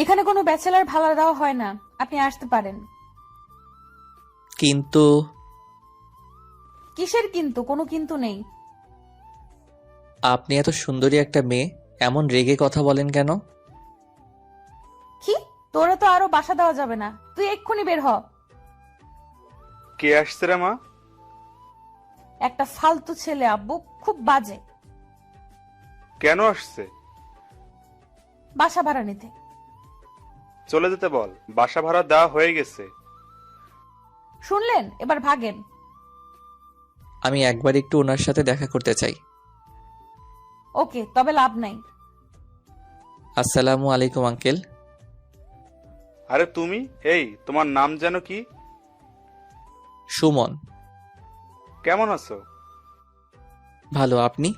এখানে কোনো ব্যাচেলার ভাড়া দেওয়া হয় না, আপনি আসতে পারেন। কিন্তু কিসের কিন্তু? কোনো কিন্তু নেই। আপনি এত সুন্দরী একটা মেয়ে, এমন রেগে কথা বলেন কেন? কি? তোরে তো আরো বাসা দেওয়া যাবে না, তুই এক্ষুনি বের হ। কে আসছে রে মা? একটা ফালতু ছেলে আব্বু, খুব বাজে। কেন আসছে? বাসা ভাড়া নিতে। চলে যেতে বল, বাসা ভাড়া দেওয়া হয়ে গেছে। শুনলেন? এবার ভাগেন। আমি একবার একটু ওনার সাথে দেখা করতে চাই। ওকে, তবে লাভ নাই। আসসালামু আলাইকুম আঙ্কেল। আরে তুমি, এই তোমার নাম যেন কি? সুমন। কেমন আছো? ভালো, আপনি?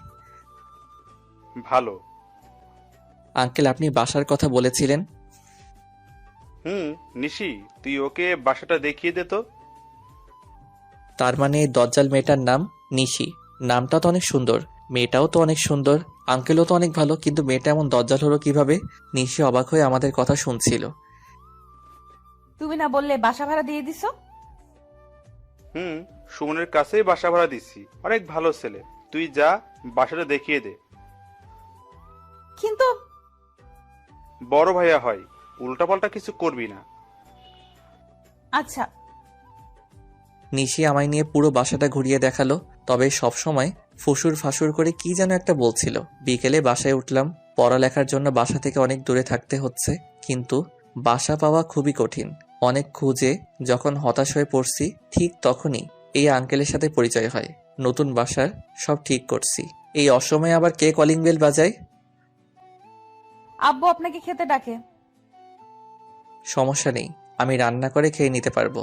ভালো। আঙ্কেল, আপনি বাসার কথা বলেছিলেন। নিশি, তুই ওকে বাসাটা দেখিয়ে দে তো। তার মানে দজ্জাল মেয়েটার নাম নিশি। নামটা তো অনেক সুন্দর, মেয়েটাও তো অনেক সুন্দর, আঙ্কেলও তো অনেক ভালো, কিন্তু মেয়েটা এমন দজ্জাল হলো কিভাবে? নিশি অবাক হয়ে আমাদের কথা শুনছিল। তুমি না বললে বাসা ভাড়া দিয়ে দিছো? সুমনের কাছেই বাসা ভাড়া দিছি, অনেক ভালো ছেলে। তুই যা, বাসাটা দেখিয়ে দে। কিন্তু বড় ভাইয়া হয়, উল্টাপাল্টা কিছু করবি না। আচ্ছা। নিশি আমায় নিয়ে পুরো বাসাটা ঘুরিয়ে দেখালো, তবে সবসময় ফুসুর ফাসুর করে কি যেন একটা বলছিল। বিকেলে বাসায় উঠলাম। পড়ালেখার জন্য বাসা থেকে অনেক দূরে থাকতে হচ্ছে, কিন্তু বাসা পাওয়া খুবই কঠিন। অনেক খুঁজে যখন হতাশ হয়ে পড়ছি, ঠিক তখনই এই আঙ্কেলের সাথে পরিচয় হয়। নতুন বাসার সব ঠিক করছি, এই অসময়ে আবার কে কলিং বেল বাজায়? আব্বু আপনাকে খেতে ডাকে। সমস্যা নেই, আমি রান্না করে খেয়ে নিতে পারবো।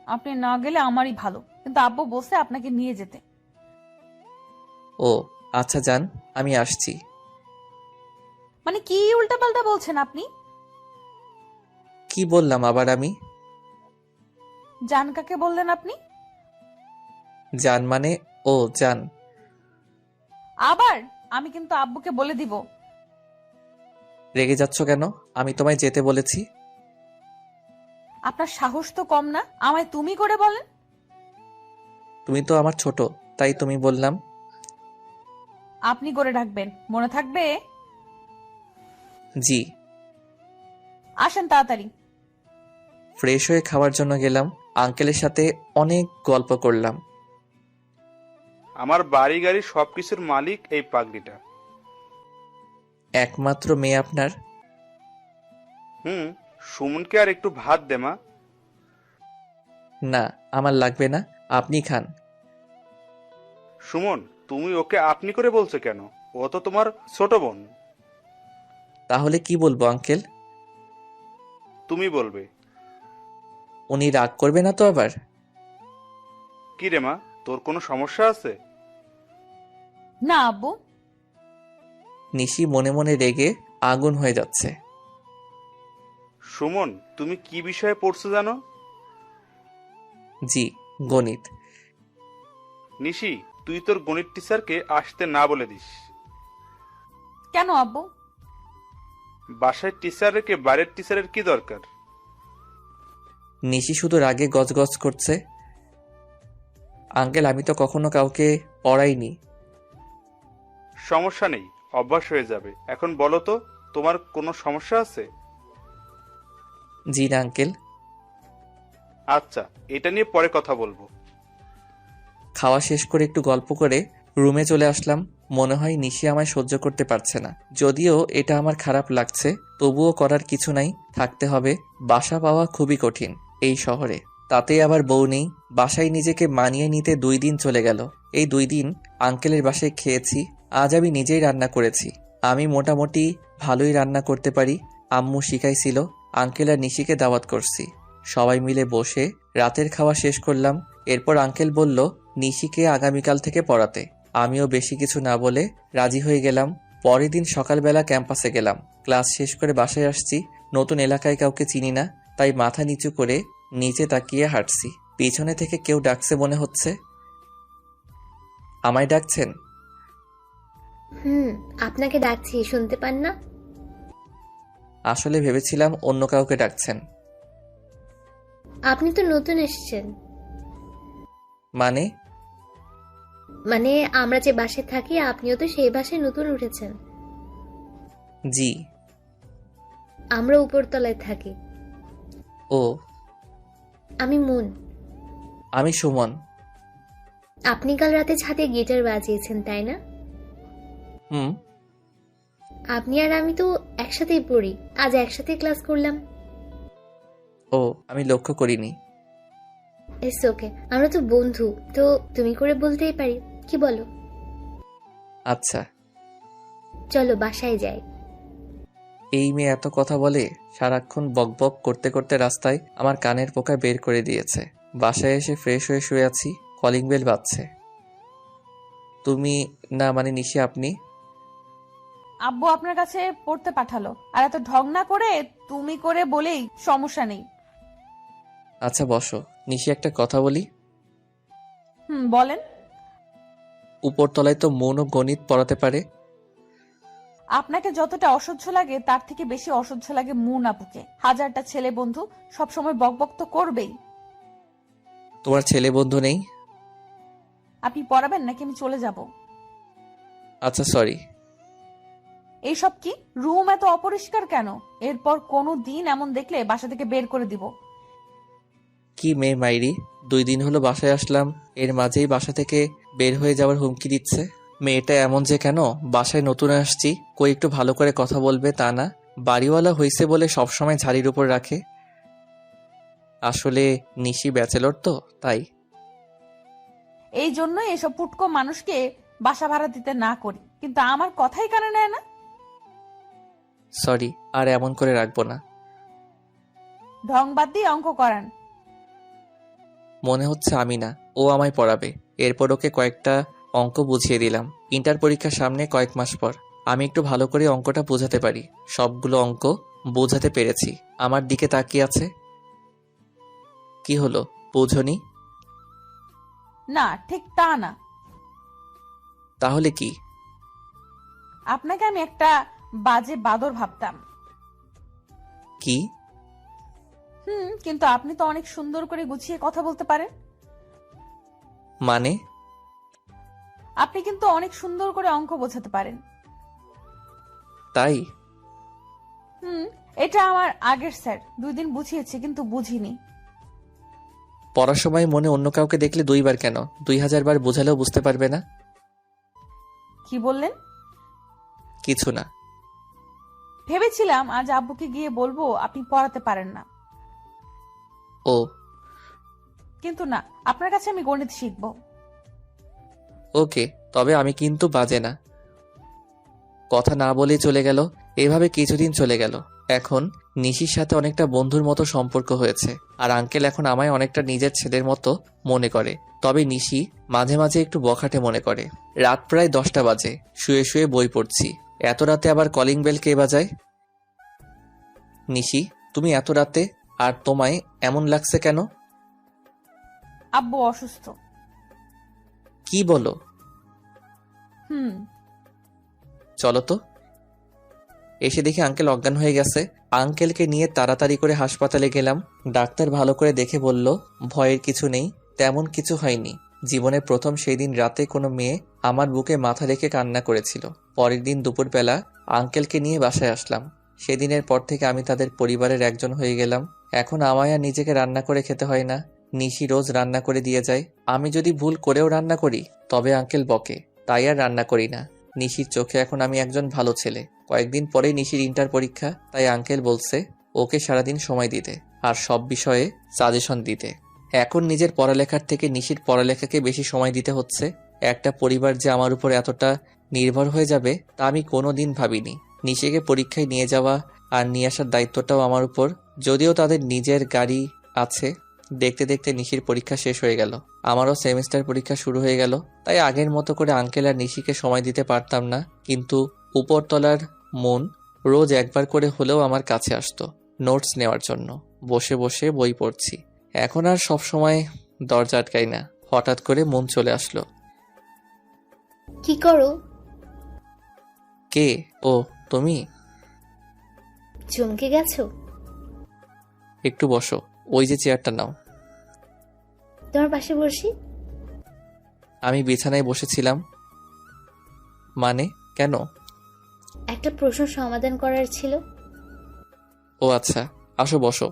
আপনি না গেলে আমারই ভালো, কিন্তু আব্বু বলছে আপনাকে নিয়ে যেতে। ও আচ্ছা, যান, আমি আসছি। মানে কি উল্টাপাল্টা বলছেন আপনি? কি বললাম আবার আমি? জান কাকে বললেন আপনি? যান মানে? ও যান। আবার? আমি কিন্তু আব্বুকে বলে দিব। রেগে যাচ্ছ কেন? আমি তোমায় যেতে বলেছি। আপনার সাহস তো কম না, আমায় তুমি করে বলেন। তুমি তো আমার ছোট, তাই তুমি বললাম। আপনি করে ডাকবেন, মনে থাকবে? জি। আসেন তাড়াতাড়ি। ফ্রেশ হয়ে খাওয়ার জন্য গেলাম। আঙ্কেলের সাথে অনেক গল্প করলাম। আমার বাড়ি গাড়ি সবকিছুর মালিক এই পাগড়িটা। একমাত্র মেয়ে আপনার? সুমনকে আর একটু ভাত দে মা। না, আমার লাগবে না, আপনি খান। সুমন, তুমি ওকে আপনি করে বলছো কেন? ও তো তোমার ছোট বোন। তাহলে কি বলবো আঙ্কেল? তুমি বলবে। উনি রাগ করবে না তো আবার? কি রে মা, তোর কোনো সমস্যা আছে? না আব্বু। নিশি মনে মনে রেগে আগুন হয়ে যাচ্ছে। সুমন, তুমি কি বিষয়ে পড়ছো জানো? জি, গণিত। নিশি, তুই তোর গণিত টিচারকে আসতে না বলে দিস। কেন আব্বু? বাসায় টিচার রেখে বাইরের টিচারের কি দরকার? নিশি শুধু রাগে গজগজ করছে। আঙ্কেল, আমি তো কখনো কাউকে পড়াইনি। সমস্যা নেই, অভ্যাস হয়ে যাবে। এখন বলো তো, তোমার কোনো সমস্যা আছে? জি না আঙ্কেল। আচ্ছা, এটা নিয়ে পরে কথা বলবো। খাওয়া শেষ করে একটু গল্প করে রুমে চলে আসলাম। মনে হয় নিশি আমায় সহ্য করতে পারছে না। যদিও এটা আমার খারাপ লাগছে, তবুও করার কিছু নাই, থাকতে হবে। বাসা পাওয়া খুবই কঠিন এই শহরে, তাতেই আবার বউ নেই। বাসায় নিজেকে মানিয়ে নিতে 2 দিন চলে গেল। এই 2 দিন আঙ্কেলের বাসায় খেয়েছি। আজ আমি নিজেই রান্না করেছি। আমি মোটামুটি ভালোই রান্না করতে পারি, আম্মু শিখাইছিল। আঙ্কেল আর নিশিকে দাওয়াত করছি। সবাই মিলে বসে রাতের খাওয়া শেষ করলাম। এরপর আঙ্কেল বলল নিশিকে আগামীকাল থেকে পড়াতে। আমিও বেশি কিছু না বলে রাজি হয়ে গেলাম। পরের দিন সকালবেলা ক্যাম্পাসে গেলাম। ক্লাস শেষ করে বাসায় আসছি। নতুন এলাকায় কাউকে চিনি না, তাই মাথা নিচু করে নিচে তাকিয়ে হাঁটছি। পিছনে থেকে কেউ ডাকছে মনে হচ্ছে। আমায় ডাকছেন? হুম, আপনাকে ডাকছি, শুনতে পান না? আসলে ভেবেছিলাম অন্য কাউকে ডাকছেন। আপনি তো নতুন এসেছেন। মানে? মানে আমরা যে বাসায় থাকি আপনিও তো সেই বাসায় নতুন উঠেছেন। জি। আমরা উপরতলায় থাকি। ও। আমি মুন। আমি সুমন। আপনি কাল রাতে ছাদে গিটার বাজিয়েছেন তাই না? হুম। আপনি আর আমি তো একসাথেই পড়ি, আজ একসাথে ক্লাস করলাম। ও, আমি লক্ষ্য করিনি। ইটস ওকে, আমরা তো বন্ধু, তো তুমি করে বলতেই পারি, কি বলো? আচ্ছা। চলো বাসায় যাই। এই মেয়ে এত কথা বলে, সারাক্ষণ বকবক করতে করতে রাস্তায় আমার কানের পোকা বের করে দিয়েছে। বাসায় এসে ফ্রেশ হয়ে শুয়ে আছি, কলিং বেল বাজছে। তুমি? না মানে নিশি, আপনি? আব্বু আপনার কাছে পড়তে পাঠালো, আর এত ঢং না করে তুমি করে বলেই সমস্যা নেই। আচ্ছা বসো। নিশি, একটা কথা বলি। বলেন। উপরতলায় তো মৌন গণিত পড়াতে পারে। আপনাকে যতটা অসহ্য লাগে তার থেকে বেশি অসহ্য লাগে মুন আপুকে। হাজারটা ছেলে বন্ধু সবসময় বকবক তো করবেই। তোমার ছেলে বন্ধু নেই? আপনি পড়াবেন নাকি আমি চলে যাব? আচ্ছা সরি। এইসব কি? রুম এত অপরিষ্কার কেন? এরপর কোনো দিন এমন দেখলে বাসা থেকে বের করে দিব। কি মেয়ে মাইরি, 2 দিন হলো বাসায় আসলাম, এর মাঝেই বাসা থেকে বের হয়ে যাওয়ার হুমকি দিচ্ছে। মেয়েটা এমন যে কেন? বাসায় নতুন আসছি, কই একটু ভালো করে কথা বলবে তা না, বাড়িওয়ালা হইছে বলে সবসময় ঝাড়ির উপর রাখে। আসলে নিশি ব্যাচেলর তো, তাই। এই জন্যই এসব পুটকো মানুষকে বাসা ভাড়া দিতে না করি, কিন্তু আমার কথাই কানে নেয় না। সরি, আর এমন করে রাখবো না। ঢং বাদ দিয়ে অঙ্ক করান। মনে হচ্ছে আমি না, ও আমায় পড়াবে। এরপর ওকে কয়েকটা অঙ্ক বুঝিয়ে দিলাম। ইন্টার পরীক্ষার সামনে কয়েক মাস পর আমি একটু ভালো করে অঙ্কটা বোঝাতে পারি। সবগুলো অঙ্ক বোঝাতে পেরেছি। আমার দিকে তাকিয়ে আছে। কি হলো, বোঝনি? না, ঠিক তা না। তাহলে কি? আপনাকে আমি একটা বাজে বাদর ভাবতাম। কি? কিন্তু আপনি তো অনেক সুন্দর করে গুছিয়ে কথা বলতে পারেন। মানে? আপনি কিন্তু অনেক সুন্দর করে অঙ্ক বোঝাতে পারেন। তাই? এটা আমার আগের স্যার 2 দিন বুঝিয়েছে, কিন্তু বুঝিনি। পড়ার সময় মনে অন্য কাউকে দেখলে 2 বার কেন, 2000 বার বোঝালেও বুঝতে পারবে না। কি বললেন? কিছু না। ভেবেছিলাম আজ আব্বুকে গিয়ে বলবো আপনি পড়াতে পারেন না, ও। কিন্তু না, আপনার কাছে আমি গণিত শিখবো। ওকে, তবে আমি কিন্তু বাজে না। কথা না বলেই চলে গেল। এভাবে কিছুদিন চলে গেল। এখন নিশির সাথে অনেকটা বন্ধুর মতো সম্পর্ক হয়েছে, আর আঙ্কেল এখন আমায় অনেকটা নিজের ছেলের মতো মনে করে। তবে নিশি মাঝে মাঝে একটু বখাটে মনে করে। রাত প্রায় 10টা বাজে, শুয়ে শুয়ে বই পড়ছি। এত রাতে আবার কলিং বেল কে বাজায়? নিশি, তুমি এত রাতে, আর তোমায় এমন লাগছে কেন? আব্বু অসুস্থ। কি বলো? চলো তো। এসে দেখি আঙ্কেল অজ্ঞান হয়ে গেছে। আঙ্কেলকে নিয়ে তাড়াতাড়ি করে হাসপাতালে গেলাম। ডাক্তার ভালো করে দেখে বলল, ভয়ের কিছু নেই, তেমন কিছু হয়নি। জীবনের প্রথম সেই দিন রাতে কোনো মেয়ে আমার বুকে মাথা রেখে কান্না করেছিল। পরের দিন দুপুরবেলা আঙ্কেলকে নিয়ে বাসায় আসলাম। সেদিনের পর থেকে আমি তাদের পরিবারের একজন হয়ে গেলাম। এখন আমায় আর নিজেকে রান্না করে খেতে হয় না, নিশি রোজ রান্না করে দিয়ে যায়। আমি যদি ভুল করেও রান্না করি তবে আঙ্কেল বকে, তাই আর রান্না করি না। নিশির চোখে এখন আমি একজন ভালো ছেলে। কয়েকদিন পরেই নিশির ইন্টার পরীক্ষা, তাই আঙ্কেল বলছে ওকে সারাদিন সময় দিতে আর সব বিষয়ে সাজেশন দিতে। এখন নিজের পড়ালেখার থেকে নিশির পড়ালেখাকে বেশি সময় দিতে হচ্ছে। একটা পরিবার যে আমার উপর এতটা নির্ভর হয়ে যাবে তা আমি কোনোদিন ভাবিনি। নিশিকে পরীক্ষায় নিয়ে যাওয়া আর নিয়ে আসার দায়িত্বটাও আমার উপর। যদিও তাদের নিজের গাড়ি আছে। দেখতে দেখতে নিশির পরীক্ষা শেষ হয়ে গেল, আমারও সেমিস্টার পরীক্ষা শুরু হয়ে গেল। তাই আগের মতো করে আঙ্কেল আর নিশিকে সময় দিতে পারতাম না। কিন্তু উপরতলার মন রোজ একবার করে হলেও আমার কাছে আসতো নোটস নেওয়ার জন্য। বসে বসে বই পড়ছি। এখন আর সব সময় দরজা আটকাই না। হঠাৎ করে মন চলে আসলো। কি করো? কে? ও তুমি? চমকে গেছো? একটু বসো, ওই যে চেয়ারটা নাও। তোমার পাশে বসি। আমি বিছানায় বসেছিলাম। মানে কেন? একটা প্রশ্ন সমাধান করার ছিল। ও আচ্ছা, আসো বসো।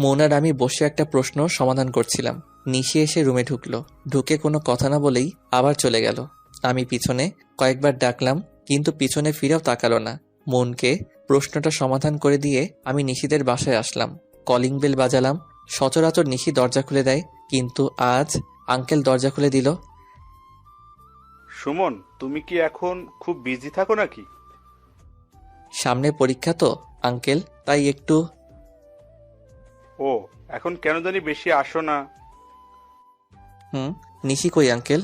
মৌন আর আমি বসে একটা প্রশ্ন সমাধান করছিলাম। নিশি এসে রুমে ঢুকলো, ঢুকে কোনো কথা না বলেই আবার চলে গেল। আমি পিছনে কয়েকবার ডাকলাম, কিন্তু পিছনে ফিরেও তাকালো না। মনকে প্রশ্নটা সমাধান করে দিয়ে আমি নিশিদের বাসায় আসলাম। Calling bell বাজালাম। সচরাচর নিশি দরজা খুলে দেয়, কিন্তু আজ আঙ্কেল দরজা খুলে দিল। সুমন, তুমি কি এখন খুব বিজি থাকো নাকি? সামনে পরীক্ষা তো আঙ্কেল, তাই একটু। ও, এখন কেন জানি বেশি আসো না। নিশি কই আঙ্কেল?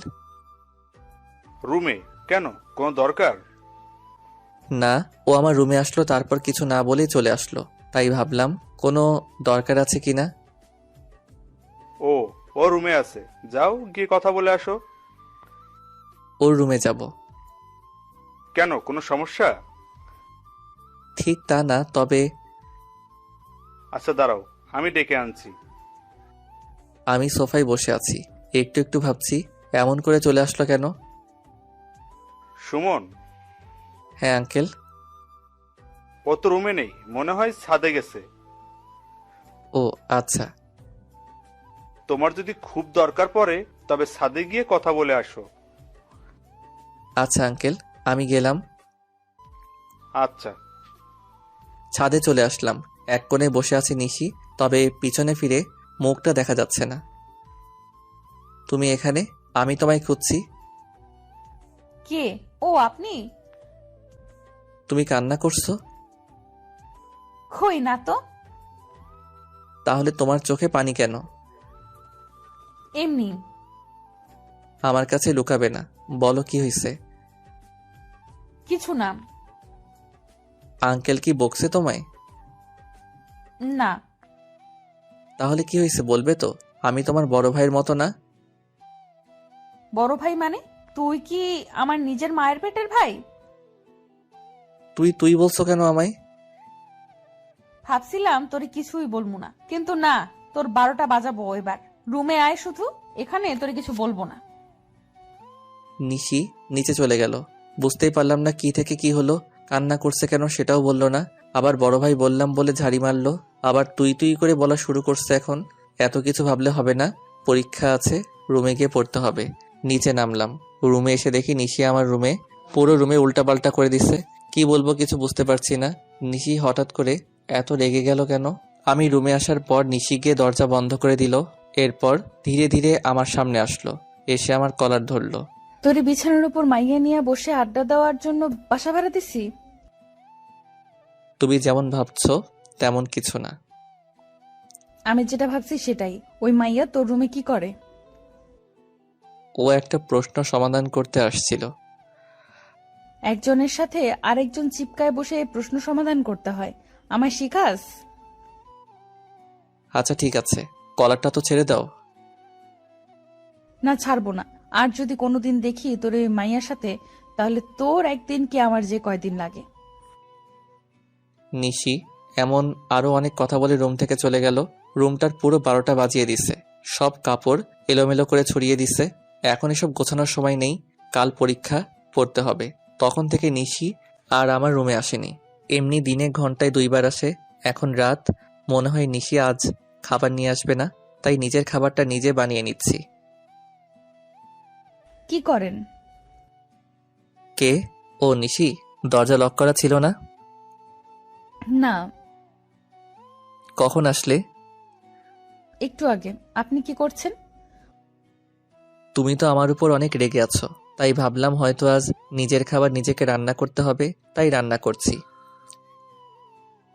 রুমে কেন, কোনো দরকার? না, ও আমার রুমে আসলো, তারপর কিছু না বলেই চলে আসলো। তাই ভাবলাম কোনো দরকার আছে কিনা। ও, ও রুমে আছে, যাও গিয়ে কথা বলে আসো। ওর রুমে যাব? কেন, কোনো সমস্যা? ঠিক তা না, তবে। আচ্ছা দাঁড়াও, আমি ডেকে আনছি। আমি সোফায় বসে আছি, একটু একটু ভাবছি এমন করে চলে আসলো কেন। সুমন। হ্যাঁ আঙ্কেল। ও তো রুমে নেই, মনে হয় ছাদে গেছে। ও আচ্ছা। তোমার যদি খুব দরকার পড়ে তবে ছাদে গিয়ে কথা বলে আসো। আচ্ছা আঙ্কেল, আমি গেলাম। আচ্ছা। ছাদে চলে আসলাম। এক কোণে বসে আছে নিশি, তবে পিছনে ফিরে মুখটা দেখা যাচ্ছে না। তুমি এখানে? আমি তোমায় খুঁজছি। কে? ও আপনি? তুমি কান্না করছো? কই না তো। তাহলে তোমার চোখে পানি কেন? এমনি। আমার কাছে লুকাবে না, বলো কি হয়েছে। কিছু না। আঙ্কেল কি বকছে তোমায়? না। তাহলে কি হয়েছে বলবে তো? আমি তোমার বড় ভাইয়ের মতো না। বড় ভাই মানে? তুই কি আমার নিজের মায়ের পেটের ভাই? তুই তুই বলছো কেন আমায়? ভাবছিলাম তোরে কিছুই বলবো না, কিন্তু না, তোর 12টা বাজাবো এবার। রুমে আয় শুধু, এখানে তোরে কিছু বলবো না। নিশি নিচে চলে গেল। বুঝতেই পারলাম না কি থেকে কি হলো। কান্না করছে কেন সেটাও বললো না। আবার বড় ভাই বললাম বলে ঝাড়ি মারলো। আবার তুই তুই করে বলা শুরু করছে এখন। এত কিছু ভাবলে হবে না, পরীক্ষা আছে, রুমে গিয়ে পড়তে হবে। নিচে নামলাম। রুমে এসে দেখি নিশি আমার রুমে, পুরো রুমে উল্টাপাল্টা করে দিছে। কি বলবো কিছু বুঝতে পারছি না। নিশি হঠাৎ করে এত রেগে গেল কেন? আমি রুমে আসার পর নিশি গিয়ে দরজা বন্ধ করে দিল। এরপর ধীরে ধীরে আমার সামনে আসলো, এসে আমার কলার ধরলো। তোরে বিছানার উপর মাইয়া নিয়ে বসে আড্ডা দেওয়ার জন্য বাসা ভাড়া দিছি? তুমি যেমন ভাবছো তেমন কিছু না। আমি যেটা ভাবছি সেটাই। ওই মাইয়া তোর রুমে কি করে? ও একটা প্রশ্ন সমাধান করতে আসছিল। একজনের সাথে আরেকজন চিপকায় বসে এই প্রশ্ন সমাধান করতে হয়? আমায় শিখাস? আচ্ছা ঠিক আছে, কলারটা তো ছেড়ে দাও। না, ছাড়বো না। আর যদি কোনোদিন দেখি তোর ওই মাইয়ার সাথে, তাহলে তোর একদিন কি আমার যে কয়দিন লাগে। নিশি এমন আরো অনেক কথা বলে রুম থেকে চলে গেল। রুমটার পুরো 12টা বাজিয়ে দিছে। সব কাপড় এলোমেলো করে ছড়িয়ে দিছে। এখন এসব গোছানোর সময় নেই, কাল পরীক্ষা, পড়তে হবে। তখন থেকে নিশি আর আমার রুমে আসেনি। এমনি দিনে ঘন্টায় 2বার আসে। এখন রাত, মনে হয় নিশি আজ খাবার নিয়ে আসবে না, তাই নিজের খাবারটা নিজে বানিয়ে নিচ্ছি। কি করেন? কে? ও নিশি, দরজা লক করা ছিল না? না। কখন আসলে? একটু আগে। আপনি কি করছেন? তুমি তো আমার উপর অনেক রেগে আছো, তাই ভাবলাম হয়তো আজ নিজের খাবার নিজেকে রান্না করতে হবে, তাই রান্না করছি।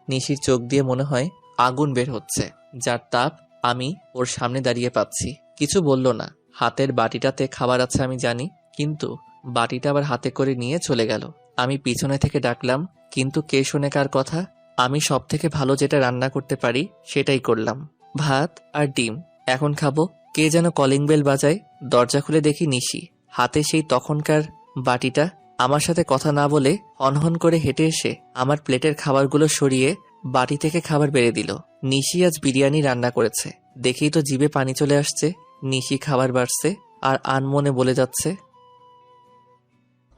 নিশির চোখ দিয়ে মনে হয় আগুন বের হচ্ছে, যার তাপ আমি ওর সামনে দাঁড়িয়ে পাচ্ছি। কিছু বলল না। হাতের বাটিটাতে খাবার আছে আমি জানি, কিন্তু বাটিটা আবার হাতে করে নিয়ে চলে গেল। আমি পিছনে থেকে ডাকলাম, কিন্তু কে শোনে কার কথা। আমি সব থেকে ভালো যেটা রান্না করতে পারি সেটাই করলাম, ভাত আর ডিম। এখন খাবো। কে যেন কলিং বেল বাজায়। দরজা খুলে দেখি নিশি, হাতে সেই তখনকার বাটিটা। আমার সাথে কথা না বলে হনহন করে হেঁটে এসে আমার প্লেটের খাবারগুলো সরিয়ে বাটি থেকে খাবার বেড়ে দিল। নিশি আজ বিরিয়ানি রান্না করেছে দেখেই তো জিভে পানি চলে আসছে। নিশি খাবার বাড়ছে আর আনমনে বলে যাচ্ছে,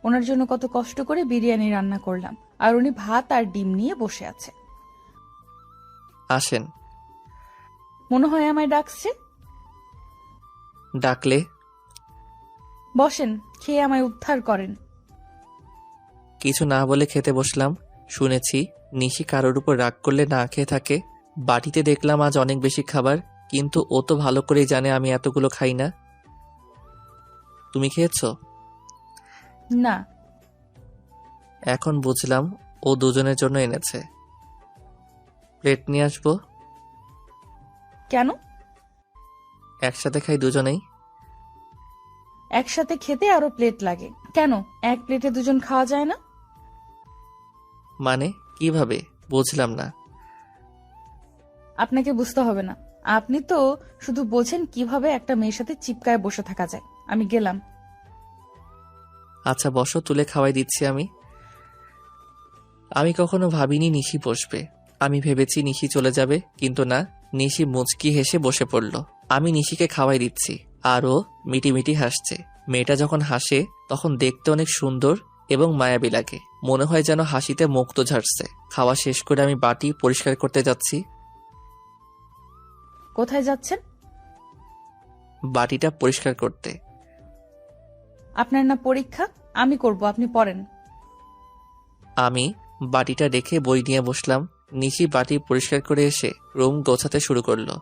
ওনার জন্য কত কষ্ট করে বিরিয়ানি রান্না করলাম, আর উনি ভাত আর ডিম নিয়ে বসে আছে। আসেন। মনে হয় আমায় ডাকছে। ডাকলে বসেন, খেয়ে আমায় উদ্ধার করেন। কিছু না বলে খেতে বসলাম। শুনেছি নিশি কারোর উপর রাগ করলে না খেয়ে থাকে। বাটিতে দেখলাম আজ অনেক বেশি খাবার, কিন্তু ও তো ভালো করেই জানে আমি এতগুলো খাই না। তুমি খেয়েছো? না। এখন বুঝলাম ও দুজনের জন্য এনেছে। প্লেট নিয়ে আসবো? কেন? একসাথে খাই দুজনেই। একসাথে খেতে আরো প্লেট লাগে কেন? এক প্লেটে দুজন খাওয়া যায় না? মানে কিভাবে? বুঝলাম না। আপনাকে বুঝতে হবে না, আপনি তো শুধু বোঝেন কিভাবে একটা মেয়ের সাথে চিপকায় বসে থাকা যায়। আমি গেলাম। আচ্ছা বসো, তুলে খাওয়াই দিচ্ছি আমি। আমি কখনো ভাবিনি নিশি বসবে। আমি ভেবেছি নিশি চলে যাবে, কিন্তু না, নিশি মুচকি হেসে বসে পড়ল। আমি নিশিকে খাওয়াই দিচ্ছি আর ও মিটিমিটি হাসছে। মেয়েটা যখন হাসে তখন দেখতে অনেক সুন্দর এবং মায়াবী লাগে। মনে হয় যেন হাসিতে মুক্ত ঝাড়ছে। খাওয়া শেষ করে আমি বাটি পরিষ্কার করতে যাচ্ছি। কোথায় যাচ্ছেন? বাটিটা পরিষ্কার করতে। আপনার না পরীক্ষা? আমি করব, আপনি পড়েন। আমি বাটিটা রেখে বই নিয়ে বসলাম। নিশি বাটি পরিষ্কার করে এসে রুম গোছাতে শুরু করলো।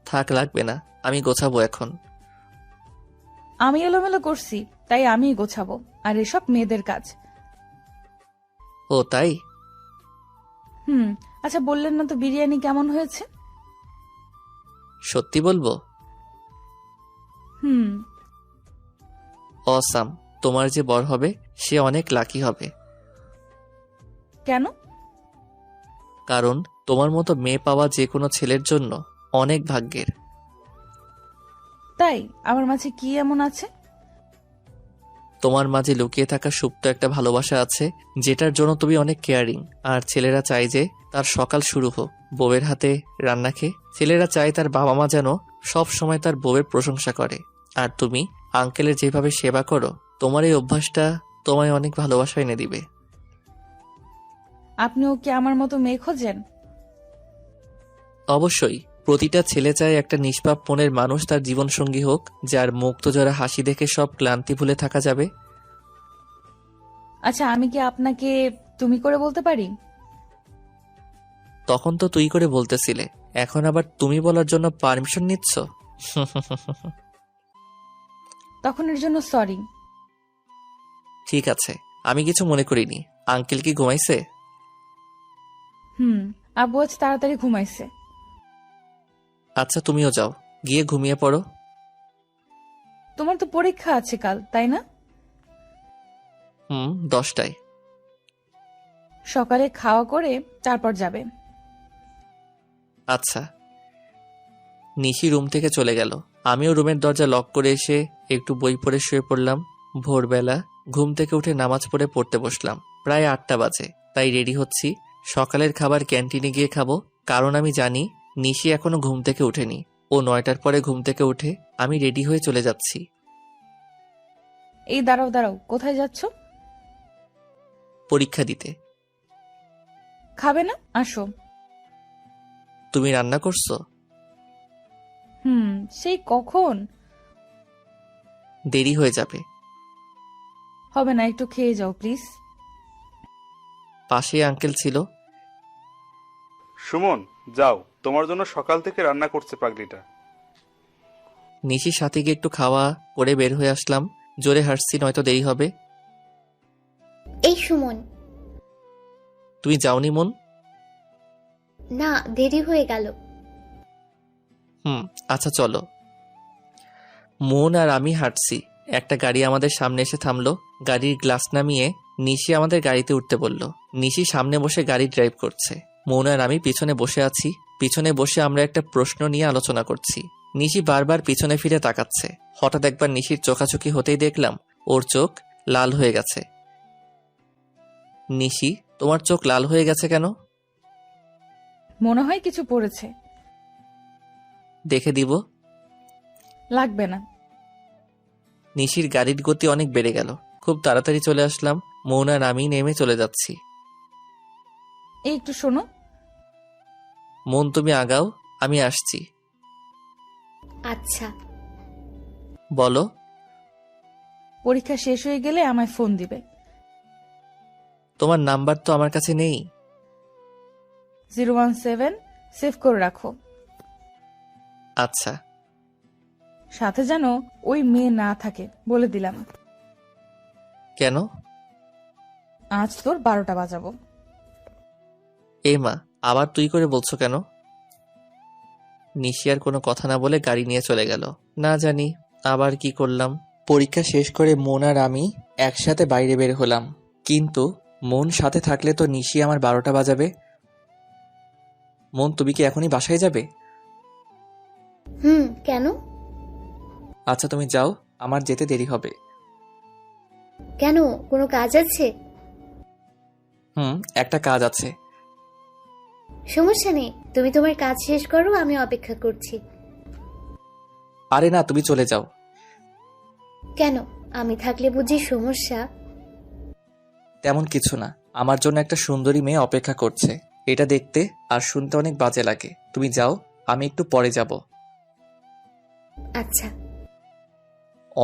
থাক, লাগবে না, আমি গোছাবো এখন। আমি এলোমেলো করছি, তাই আমিই গোছাবো, আর এসব মেয়েদের কাজ। ও তাই? আচ্ছা, বললেন না তো বিরিয়ানি কেমন হয়েছে? সত্যি বলবো? হুম। অসাম। তোমার যে বর হবে সে অনেক লাকি হবে। কেন? কারণ তোমার মতো মেয়ে পাওয়া যে কোনো ছেলের জন্য অনেক ভাগ্যের। তাই? আমার মাঝে কি এমন আছে? তোমার মাঝে লুকিয়ে থাকা সুপ্ত একটা ভালোবাসা আছে, যেটার জন্য তুমি অনেক কেয়ারিং। আর ছেলেরা চায় যে তার সকাল শুরু হোক বউয়ের হাতে রান্না খেয়ে। ছেলেরা চায় তার বাবা মা যেন সব সময় তার বউয়ের প্রশংসা করে। আর তুমি আঙ্কেলের যেভাবে সেবা করো, তোমার এই অভ্যাসটা তোমায় অনেক ভালোবাসা এনে দিবে। আপনিও কি আমার মতো মেয়ে খোঁজেন? অবশ্যই। প্রতিটা ছেলে চায় একটা নিষ্পাপ মনের মানুষ তার জীবনসঙ্গী হোক, যার মুক্ত জরা হাসি দেখে সব ক্লান্তি ভুলে থাকা যাবে। আচ্ছা, আমি কি আপনাকে তুমি করে বলতে পারি? তখন তো তুই করে বলতেছিলে, এখন আবার তুমি বলার জন্য পারমিশন নিচ্ছ? তখন এর জন্য সরি। ঠিক আছে, আমি কিছু মনে করিনি। আঙ্কেল কি ঘুমাইছে? আব্বু আজ তাড়াতাড়ি ঘুমাইছে। আচ্ছা তুমিও যাও, গিয়ে ঘুমিয়ে পড়ো। তোমার তো পরীক্ষা আছে কাল, তাই না? 10টায়। সকালে খাওয়া করে তারপর যাবে। আচ্ছা। নিশি রুম থেকে চলে গেল। আমিও রুমের দরজা লক করে এসে একটু বই পড়ে শুয়ে পড়লাম। ভোরবেলা ঘুম থেকে উঠে নামাজ পড়ে পড়তে বসলাম। প্রায় 8টা বাজে, তাই রেডি হচ্ছি। সকালের খাবার ক্যান্টিনে গিয়ে খাবো, কারণ আমি জানি নিশি এখনো ঘুম থেকে উঠেনি। ও 9টার পরে ঘুম থেকে উঠে। আমি রেডি হয়ে চলে যাচ্ছি। এই দাঁড়াও দাঁড়াও, কোথায় যাচ্ছ? পরীক্ষা দিতে। খাবে না? আসো। তুমি রান্না করছো? সেই কখন? দেরি হয়ে যাবে। হবে না, একটু খেয়ে যাও প্লিজ। পাশে আঙ্কেল ছিল। সুমন, যাও, তোমার জন্য সকাল থেকে রান্না করছে পাগলিটা। নিশির সাথে গিয়ে একটু খাওয়া করে বের হয়ে আসলাম। জোরে হাসছি, নয়তো দেরি হবে। এই সুমন। তুমি যাওনি মন? না, দেরি হয়ে গেল। আচ্ছা চলো। মন আর আমি হাঁটছি। একটা গাড়ি আমাদের সামনে এসে থামলো। গাড়ির গ্লাস নামিয়ে নিশি আমাদের গাড়িতে উঠতে বলল। নিশি সামনে বসে গাড়ি ড্রাইভ করছে। মন আর আমি পিছনে বসে আছি। পিছনে বসে আমরা একটা প্রশ্ন নিয়ে আলোচনা করছি। নিশি বারবার পিছনে ফিরে তাকাচ্ছে। হঠাৎ একবার নিশির চোখাচোখি হতেই দেখলাম ওর চোখ লাল হয়ে গেছে। নিশি, তোমার চোখ লাল হয়ে গেছে কেন? মনে হয় কিছু পড়েছে। দেখে দিব? লাগবে না। নিশির গাড়ির গতি অনেক বেড়ে গেল। খুব তাড়াতাড়ি চলে আসলাম। মৌন আর আমি নেমে চলে যাচ্ছি। এই একটু শোনো। মন, তুমি আগাও, আমি আসছি। আচ্ছা। বলো। পরীক্ষা শেষ হয়ে গেলে আমায় ফোন দিবে। তোমার নাম্বার তো আমার কাছে নেই। 017 সেভ করে রাখো। আচ্ছা। সাথে যেন ওই মেয়ে না থাকে, বলে দিলাম। কেন? আজ তোর 12টা বাজাবো। এ মা, আবার তুই করে বলছো কেন? নিশি আর কোনো কথা না বলে গাড়ি নিয়ে চলে গেল। না জানি আবার কি করলাম। পরীক্ষা শেষ করে মন আর আমি একসাথে বাইরে বের হলাম, কিন্তু মন সাথে থাকলে তো নিশি আমার 12টা বাজাবে। মন, তুমি কি এখনই বাসায় যাবে? কেন? আচ্ছা তুমি যাও, আমার যেতে দেরি হবে। কেন, কোনো কাজ আছে? একটা কাজ আছে। সমস্যা নেই, তুমি তোমার কাজ শেষ করো, আমি অপেক্ষা করছি। আরে না, তুমি চলে যাও। কেন, আমি থাকলে বুঝি সমস্যা? তেমন কিছু না, আমার জন্য একটা সুন্দরী মেয়ে অপেক্ষা করছে। এটা দেখতে আর শুনতে অনেক বাজে লাগে। তুমি যাও, আমি একটু পরে যাব। আচ্ছা।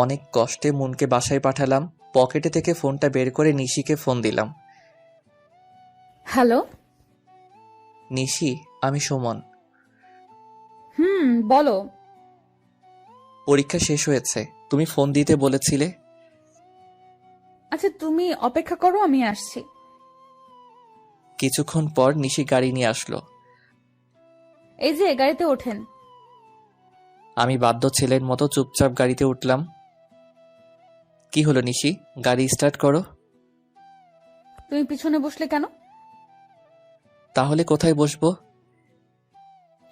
অনেক কষ্টে মনকে বাসায় পাঠালাম। পকেটে থেকে ফোনটা বের করে নিশিকে ফোন দিলাম। হ্যালো। নিশি, আমি সুমন। বলো। পরীক্ষা শেষ হয়েছে, তুমি ফোন দিতে বলেছিলে। আচ্ছা তুমি অপেক্ষা করো, আমি আসছি। কিছুক্ষণ পর নিশি গাড়ি নিয়ে আসলো। এই যে গাড়িতে ওঠেন। আমি বাধ্য ছেলের মতো চুপচাপ গাড়িতে উঠলাম। কি হলো নিশি, গাড়ি স্টার্ট করো। তুমি পিছনে বসলে কেন? তাহলে কোথায় বসবো?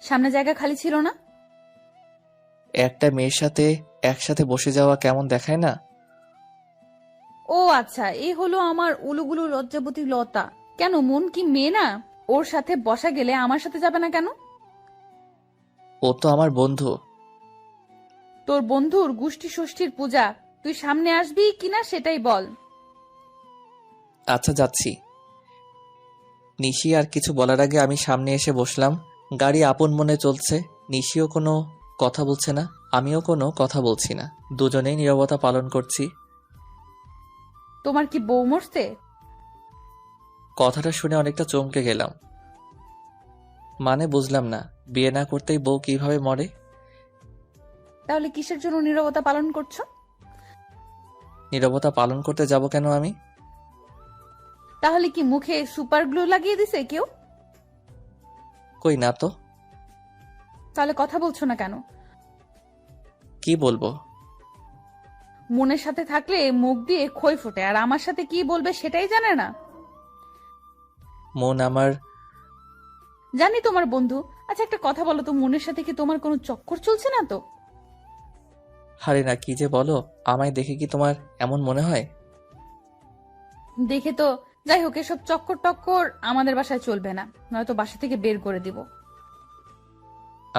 সামনে জায়গা খালি ছিল না? একটা মেয়ের সাথে একসাথে বসে যাওয়া কেমন দেখায় না? ও আচ্ছা, এই হলো আমার উলুগুলু লজ্জাবতী লতা। কেন, মন কি মেয়ে না? ওর সাথে বসা গেলে আমার সাথে যাবে না কেন? ও তো আমার বন্ধু। তোর বন্ধুর গোষ্ঠী ষষ্ঠীর পূজা, তুই সামনে আসবি কিনা সেটাই বল। আচ্ছা যাচ্ছি। নিশি আর কিছু বলার আগে আমি সামনে এসে বসলাম। গাড়ি আপন মনে চলছে। নিশিও কোনো কথা বলছে না, আমিও কোনো কথা বলছি না। দুজনেই নীরবতা পালন করছি। তোমার কি বউ মরছে? কথাটা শুনে অনেকটা চমকে গেলাম। মানে বুঝলাম না, বিয়ে না করতেই বউ কিভাবে মরে? তাহলে কিসের জন্য নীরবতা পালন করছো? নীরবতা পালন করতে যাব কেন আমি? তাহলে কি মুখে সুপার গ্লু লাগিয়ে দিছে কেউ? কই না তো। তাহলে কথা বলছো না কেন? কি বলবো? মনের সাথে থাকলে মুখ দিয়ে খই ফোটে, আর আমার সাথে কি বলবে সেটাই জানে না। মন আমার। জানি তোমার বন্ধু। আচ্ছা একটা কথা বলো তো, মনের সাথে কি তোমার কোনো চক্কর চলছে না তো? হারে না, কি যে বলো, আমায় দেখে কি তোমার এমন মনে হয়? দেখে তো। যাই হোক, এসব চক্কর টক্কর আমাদের বাসায় চলবে না, নয়তো বাসা থেকে বের করে দিব।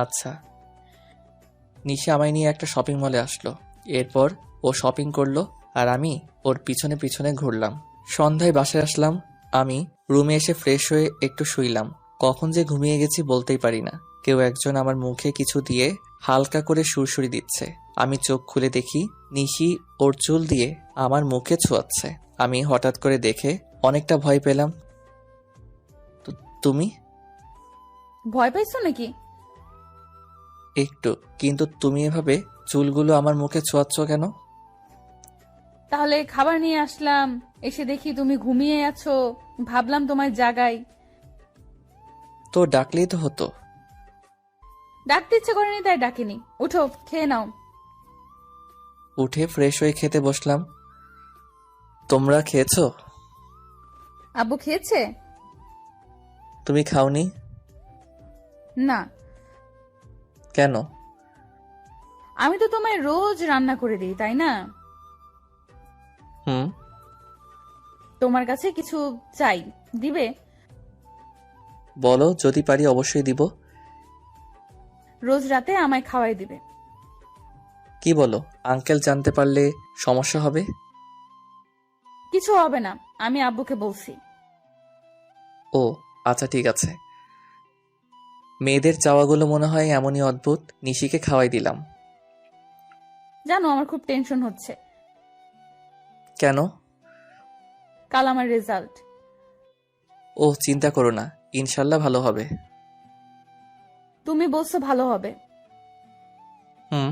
আচ্ছা। নিশা আমায় নিয়ে একটা শপিং মলে আসলো। এরপর ও শপিং করলো আর আমি ওর পিছনে পিছনে ঘুরলাম। সন্ধ্যায় বাসায় আসলাম। আমি রুমে এসে ফ্রেশ হয়ে একটু শুইলাম। কখন যে ঘুমিয়ে গেছি বলতেই পারি না। কেউ একজন আমার মুখে কিছু দিয়ে হালকা করে সুরসুরি দিচ্ছে। আমি চোখ খুলে দেখি নিশি ওর চুল দিয়ে আমার মুখে ছোঁয়াচ্ছে। আমি হঠাৎ করে দেখে অনেকটা ভয় পেলাম। তুমি? ভয় পাইছো নাকি? একটু, কিন্তু তুমি এভাবে চুলগুলো আমার মুখে ছোঁয়াচ্ছ কেন? তাহলে খাবার নিয়ে আসলাম, এসে দেখি তুমি ঘুমিয়ে আছো, ভাবলাম তোমায় জাগাই। তো ডাকলেই তো হতো। ডাকতে ইচ্ছে করেনি তাই ডাকিনি। উঠো, খেয়ে নাও। উঠে ফ্রেশ হয়ে খেতে বসলাম। তোমরা খেয়েছো? আব্বু খেয়েছে? তুমি খাওনি? না। কেন? আমি তো তোমায় রোজ রান্না করে দিই, তাই না? হুম। তোমার কাছে কিছু চাই, দিবে? বলো, যদি পারি অবশ্যই দিব। রোজ রাতে আমায় খাওয়াই দিবে। কি বলো? আঙ্কেল জানতে পারলে সমস্যা হবে? কিছু হবে না, আমি আব্বুকে বলছি। ও আচ্ছা, ঠিক আছে। মেয়েদের চাওয়াগুলো মনে হয় এমনই অদ্ভুত। নিশিকে খাওয়াই দিলাম। জানো, আমার খুব টেনশন হচ্ছে। কেন? কাল আমার রেজাল্ট। ও চিন্তা করো না, ইনশাল্লাহ ভালো হবে। তুমি বলছো ভালো হবে। হুম।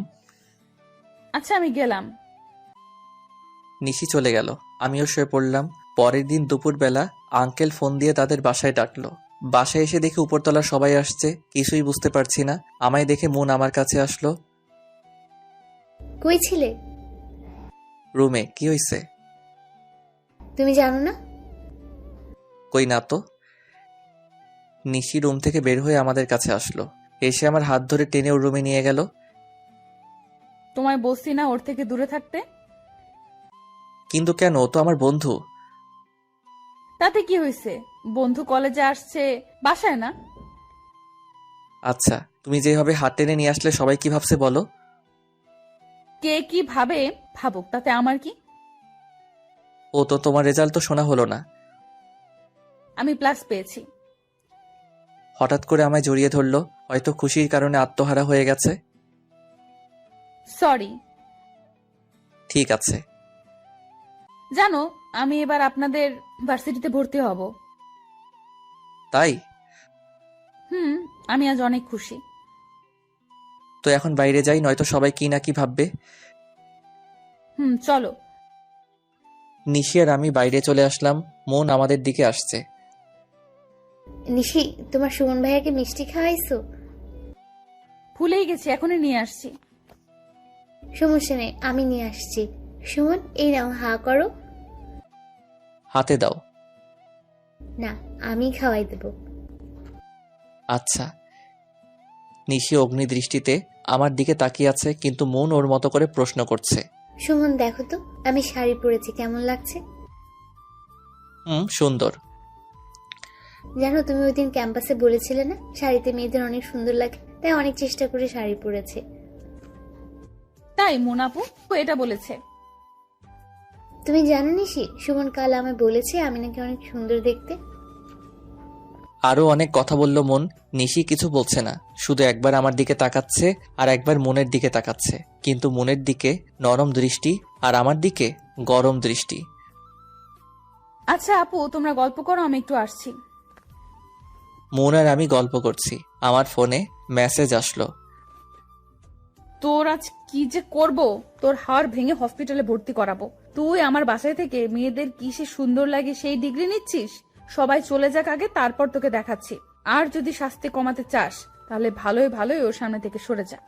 আচ্ছা, আমি গেলাম। নিশি চলে গেল, আমিও শুয়ে পড়লাম। পরের দিন দুপুরবেলা আঙ্কেল ফোন দিয়ে তাদের বাসায় ডাকলো। বাসায় এসে দেখি উপরতলা সবাই আসছে, কিছুই বুঝতে পারছি না। আমায় দেখে মন আমার কাছে আসলো। কই ছিলে? রুমে। কি হয়েছে? তুমি জানো না? কই না তো। নিশি রুম থেকে বের হয়ে আমাদের কাছে আসলো, এসে আমার হাত ধরে টেনে ওর রুমে নিয়ে গেল। তোমায় বলছি না ওর থেকে দূরে থাকতে? কিন্তু কেন? ও তো আমার বন্ধু। তাতে কি হয়েছে? বন্ধু কলেজে আসছে, বাসায় না। আচ্ছা, তুমি যেভাবে হাত টেনে নিয়ে আসলে সবাই কি ভাবছে বলো? কে কি ভাবে ভাবুক, তাতে আমার কি? ও তো, তোমার রেজাল্ট তো শোনা হলো না। আমি প্লাস পেয়েছি। হঠাৎ করে আমায় জড়িয়ে ধরলো, হয়তো খুশির কারণে আত্মহারা হয়ে গেছে। সরি। ঠিক আছে। জানো, আমি এবার আপনাদের ভার্সিটিতে ভর্তি হব। তাই? হুম, আমি আজ অনেক খুশি। তো এখন বাইরে যাই, নয়তো সবাই কি না কি ভাববে। হুম, চলো। নিশি আর আমি বাইরে চলে আসলাম, মন আমাদের দিকে আসছে। নিশি, তোমার সুমন ভাইয়াকে মিষ্টি খাওয়াইছো? ভুলেই গেছি, এখনই নিয়ে আসছি। সমস্যা নেই, আমি নিয়ে আসছি। সুমন, এই নাও, হা করো। হাতে দাও। না, আমি খাওয়াই দেবো। আচ্ছা। নিশি অগ্নি দৃষ্টিতে আমার দিকে তাকিয়ে আছে, কিন্তু মন ওর মতো করে প্রশ্ন করছে। সুমন, দেখো তো আমি শাড়ি পরেছি, কেমন লাগছে? সুন্দর। জানো, তুমি ওই দিন ক্যাম্পাসে বলেছিলে না শাড়িতে মেয়েদের অনেক সুন্দর লাগে, তাই অনেক চেষ্টা করে শাড়ি পরেছে। তাই মোনাপু এটা বলেছে? তুমি জানো নিশি, সুমন কাল আমায় বলেছে আমি নাকি অনেক সুন্দর দেখতে। আরো অনেক কথা বলল মন। নিশি কিছু বলছে না, শুধু একবার আমার দিকে তাকাচ্ছে আর একবার মনের দিকে তাকাচ্ছে, কিন্তু মনের দিকে নরম দৃষ্টি আর আমার দিকে গরম দৃষ্টি। আচ্ছা আপু, তোমরা গল্প করো, আমি একটু আসছি। মন আর আমি গল্প করছি, আমার ফোনে মেসেজ আসলো। তোর আজ কি যে করব, তোর হাড় ভেঙে হসপিটালে ভর্তি করাবো। তুই আমার বাসায় থেকে মেয়েদের কি সে সুন্দর লাগে সেই ডিগ্রি নিচ্ছিস। সবাই চলে যাক আগে, তারপর তোকে দেখাচ্ছি। আর যদি শাস্তি কমাতে চাস তাহলে ভালোই ভালোই ওর সামনে থেকে সরে যা।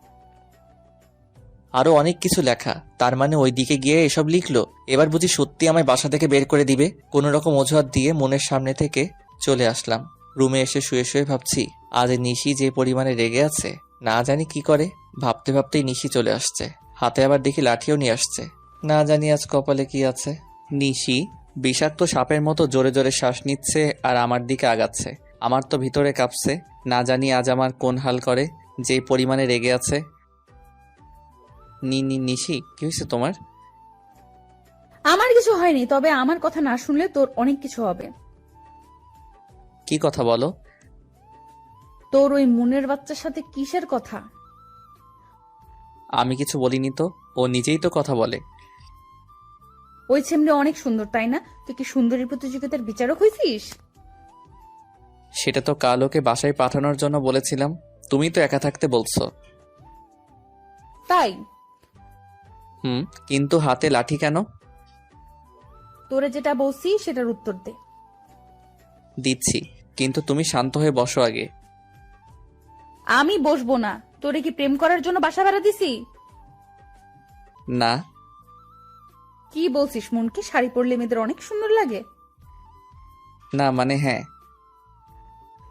আরো অনেক কিছু লেখা, তার মানে ওই দিকে গিয়ে এসব লিখলো। এবার বুঝি সত্যি আমায় বাসা থেকে বের করে দিবে। কোনো রকম অজুহাত দিয়ে মনের সামনে থেকে চলে আসলাম। রুমে এসে শুয়ে শুয়ে ভাবছি, আজ নিশি যে পরিমাণে রেগে আছে, না জানি কি করে। ভাবতে ভাবতেই নিশি চলে আসছে, হাতে আবার দেখি লাঠিও নিয়ে আসছে। না জানি আজ কপালে কি আছে। নিশি বিষাক্ত সাপের মতো জোরে জোরে শ্বাস নিচ্ছে আর আমার দিকে আগাচ্ছে। আমার তো ভিতরে কাঁপছে, না জানি আজ আমার কোন হাল করে, যে পরিমাণে রেগে আছে। নিশি, কি হয়েছে তোমার? আমার কিছু হয়নি, তবে আমার কথা না শুনলে তোর অনেক কিছু হবে। কি কথা বলো? তোর ওই মনের বাচ্চার সাথে কিসের কথা? আমি কিছু বলিনি তো, ও নিজেই তো কথা বলে। ওই ছেমড়ে অনেক সুন্দর, তাই না? তুই কি সুন্দরী প্রতিযোগিতার বিচারক হয়েছিস? সেটা তো কাল ওকে বাসায় পাঠানোর জন্য বলেছিলাম, তুমি তো একা থাকতে বলছো। তাই? কিন্তু হাতে লাঠি কেন? তোরে যেটা বলছি সেটার উত্তর দে। দিচ্ছি, কিন্তু তুমি শান্ত হয়ে বসো আগে। আমি বসবো না। তোরে কি প্রেম করার জন্য বাসা ভাড়া দিছি? না। কি বলছিস মনকে? শাড়ি পরলে মেয়েদের অনেক সুন্দর লাগে? না মানে হ্যাঁ।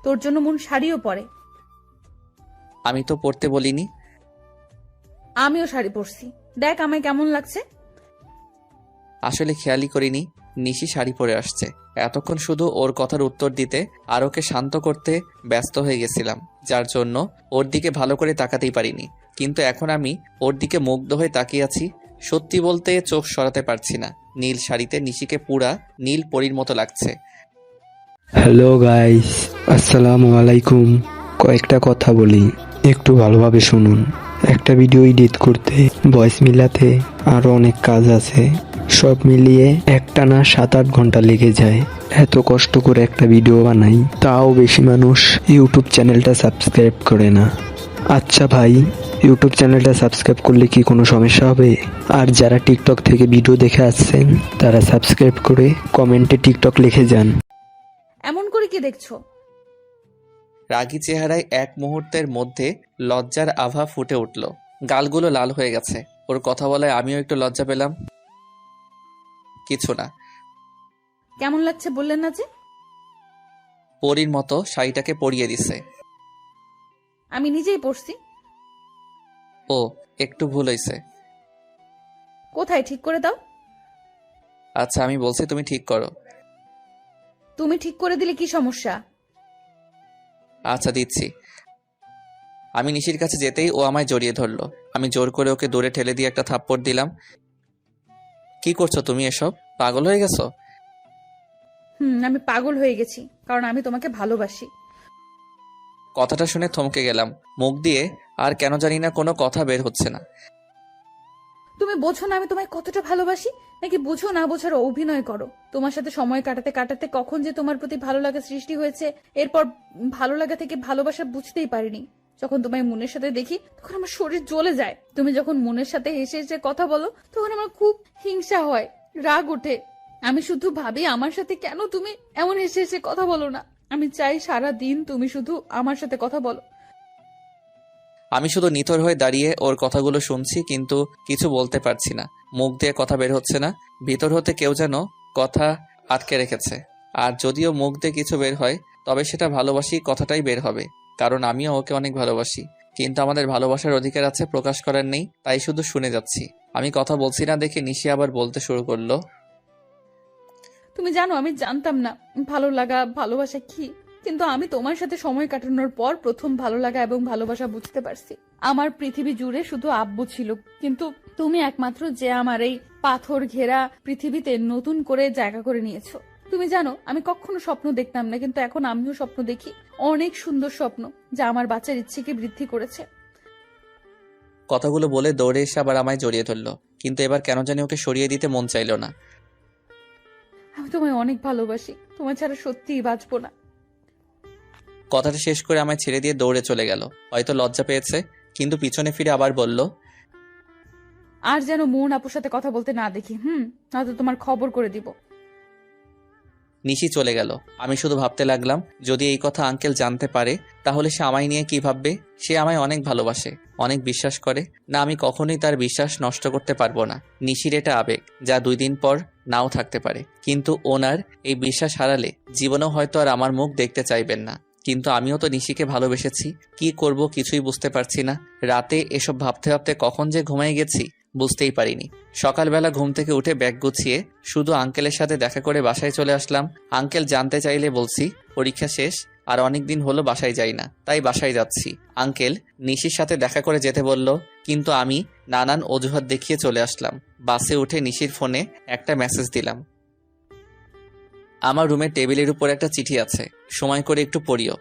তোর জন্য মন শাড়িও পরে। আমি তো পড়তে বলিনি। আমিও শাড়ি পরছি, দেখ আমায় কেমন লাগছে। আসলে খেয়ালই করিনি নিশি শাড়ি পরে আসছে। এতক্ষণ শুধু ওর কথার উত্তর দিতে আর ওকে শান্ত করতে ব্যস্ত হয়ে গেছিলাম, যার জন্য ওর দিকে ভালো করে তাকাতেই পারিনি। কিন্তু এখন আমি ওর দিকে মুগ্ধ হয়ে তাকিয়ে আছি। সত্যি বলতে চোখ সরাতে পারছি না। নীল শাড়িতে নিশিকে পুরা নীল পরীর মতো লাগছে। হ্যালো গাইস, আসসালামু আলাইকুম। কয়েকটা কথা বলি, একটু ভালোভাবে শুনুন। একটা ভিডিও এডিট করতে, ভয়েস মিলাতে আরও অনেক কাজ আছে। সব মিলিয়ে একটানা 7-8 ঘন্টা লেগে যায়। এত কষ্ট করে একটা ভিডিও বানাই, তাও বেশি মানুষ ইউটিউব চ্যানেলটা সাবস্ক্রাইব করে না। আচ্ছা ভাই, ইউটিউব চ্যানেলটা সাবস্ক্রাইব করলে কি কোনো সমস্যা হবে? আর যারা টিকটক থেকে ভিডিও দেখে আসছেন, তারা সাবস্ক্রাইব করে কমেন্টে টিকটক লিখে যান। এমন করে কি দেখছো? রাগী চেহারায় এক মুহূর্তের মধ্যে লজ্জার আভা ফুটে উঠল। গালগুলো লাল হয়ে গেছে। ওর কথা বলায় আমিও একটু লজ্জা পেলাম। কিছু না। কেমন লাগছে বললেন না যে? পরীর মতো শাড়িটাকে পরিয়ে দিছে। আমি নিজেই পড়ছি। ও, একটু ভুল হয়েছে। কোথায় ঠিক করে দাও। আচ্ছা, আমি বলছি তুমি ঠিক করো। তুমি ঠিক করে দিলে কি সমস্যা? আচ্ছা, দিচ্ছি। আমি নিশির কাছে যেতেই ও আমায় জড়িয়ে ধরলো। আমি জোর করে ওকে দূরে ঠেলে দিয়ে একটা থাপ্পড় দিলাম। কি করছো তুমি এসব? পাগল হয়ে গেছো? আমি পাগল হয়ে গেছি, কারণ আমি তোমাকে ভালোবাসি। কথাটা শুনে থমকে গেলাম। মুখ দিয়ে আর কেন জানি না কোনো কথা বের হচ্ছে না। তুমি বোঝো না আমি তোমায় কতটা ভালোবাসি, নাকি বুঝো না বোঝার অভিনয় করো? তোমার সাথে সময় কাটাতে কাটাতে কখন যে তোমার প্রতি ভালো লাগা সৃষ্টি হয়েছে, এরপর ভালো লাগা থেকে ভালোবাসা বুঝতেই পারিনি। যখন তোমায় মনের সাথে দেখি তখন আমার শরীর জ্বলে যায়। তুমি যখন মনের সাথে হেসে হেসে কথা বলো তখন আমার খুব হিংসা হয়, রাগ ওঠে। আমি শুধু ভাবি আমার সাথে কেন তুমি এমন হেসে হেসে কথা বলো না। আমি চাই সারা দিন তুমি শুধু আমার সাথে কথা বলো। আমি শুধু নিথর হয়ে দাঁড়িয়ে ওর কথাগুলো শুনছি, কিন্তু কিছু বলতে পারছি না। মুখ দিয়ে কথা বের হচ্ছে না। ভিতর হতে কেউ যেন কথা আটকে রেখেছে। আর যদিও মুখ দিয়ে কিছু বের হয়, তবে সেটা ভালোবাসি কথাটাই বের হবে, কারণ আমিও ওকে অনেক ভালোবাসি। কিন্তু আমাদের ভালোবাসার অধিকার আছে, প্রকাশ করার নেই। তাই শুধু শুনে যাচ্ছি। আমি কথা বলছি না দেখে নিশি আবার বলতে শুরু করলো। তুমি জানো আমি জানতাম না ভালো লাগা ভালোবাসা কি, কিন্তু আমি তোমার সাথে সময় কাটানোর পর প্রথম ভালো লাগা এবং ভালোবাসা বুঝতে পারছি। আমার পৃথিবী জুড়ে শুধু আব্বু ছিল, কিন্তু তুমি একমাত্র যে আমার এই পাথর ঘেরা পৃথিবীতে নতুন করে জায়গা করে নিয়েছো। তুমি জানো আমি কখনো স্বপ্ন দেখতাম না, কিন্তু এখন আমিও স্বপ্ন দেখি, অনেক সুন্দর স্বপ্ন, যা আমার বাচ্চার ইচ্ছেকে বৃদ্ধি করেছে। কথাগুলো বলে দৌড়ে এসে আবার আমায় জড়িয়ে ধরলো, কিন্তু এবার কেন জানি ওকে সরিয়ে দিতে মন চাইল না। আমি তোমায় অনেক ভালোবাসি, তোমার ছাড়া সত্যিই বাঁচবো না। কথাটা শেষ করে আমায় ছেড়ে দিয়ে দৌড়ে চলে গেল। হয়তো লজ্জা পেয়েছে, কিন্তু পিছনে ফিরে আবার বলল, আর যেন মন আপুর সাথে কথা বলতে না দেখি, নয়তো তোমার খবর করে দিব। নিশি চলে গেল। আমি শুধু ভাবতে লাগলাম, যদি এই কথা আঙ্কেল জানতে পারে তাহলে সে আমায় নিয়ে কি ভাববে। সে আমায় অনেক ভালোবাসে, অনেক বিশ্বাস করে। না, আমি কখনোই তার বিশ্বাস নষ্ট করতে পারবো না। নিশির এটা আবেগ, যা 2 দিন পর নাও থাকতে পারে। কিন্তু ওনার এই বিশ্বাস হারালে জীবনেও হয়তো আর আমার মুখ দেখতে চাইবেন না। কিন্তু আমিও তো নিশিকে ভালোবেসেছি। কি করব কিছুই বুঝতে পারছি না। রাতে এসব ভাবতে ভাবতে কখন যে ঘুমিয়ে গেছি বুঝতেই পারিনি। সকালবেলা ঘুম থেকে উঠে ব্যাগ গুছিয়ে শুধু আঙ্কেলের সাথে দেখা করে বাসায় চলে আসলাম। আঙ্কেল জানতে চাইলে বলছি পরীক্ষা শেষ, আর অনেক দিন হলো বাসায় যাই না, তাই বাসায় যাচ্ছি। আঙ্কেল নিশির সাথে দেখা করে যেতে বলল, কিন্তু আমি নানান অজুহাত দেখিয়ে চলে আসলাম। বাসে উঠে নিশির ফোনে একটা মেসেজ দিলাম, আমার রুমের টেবিলের উপর একটা চিঠি আছে, সময় করে একটু পড়িও।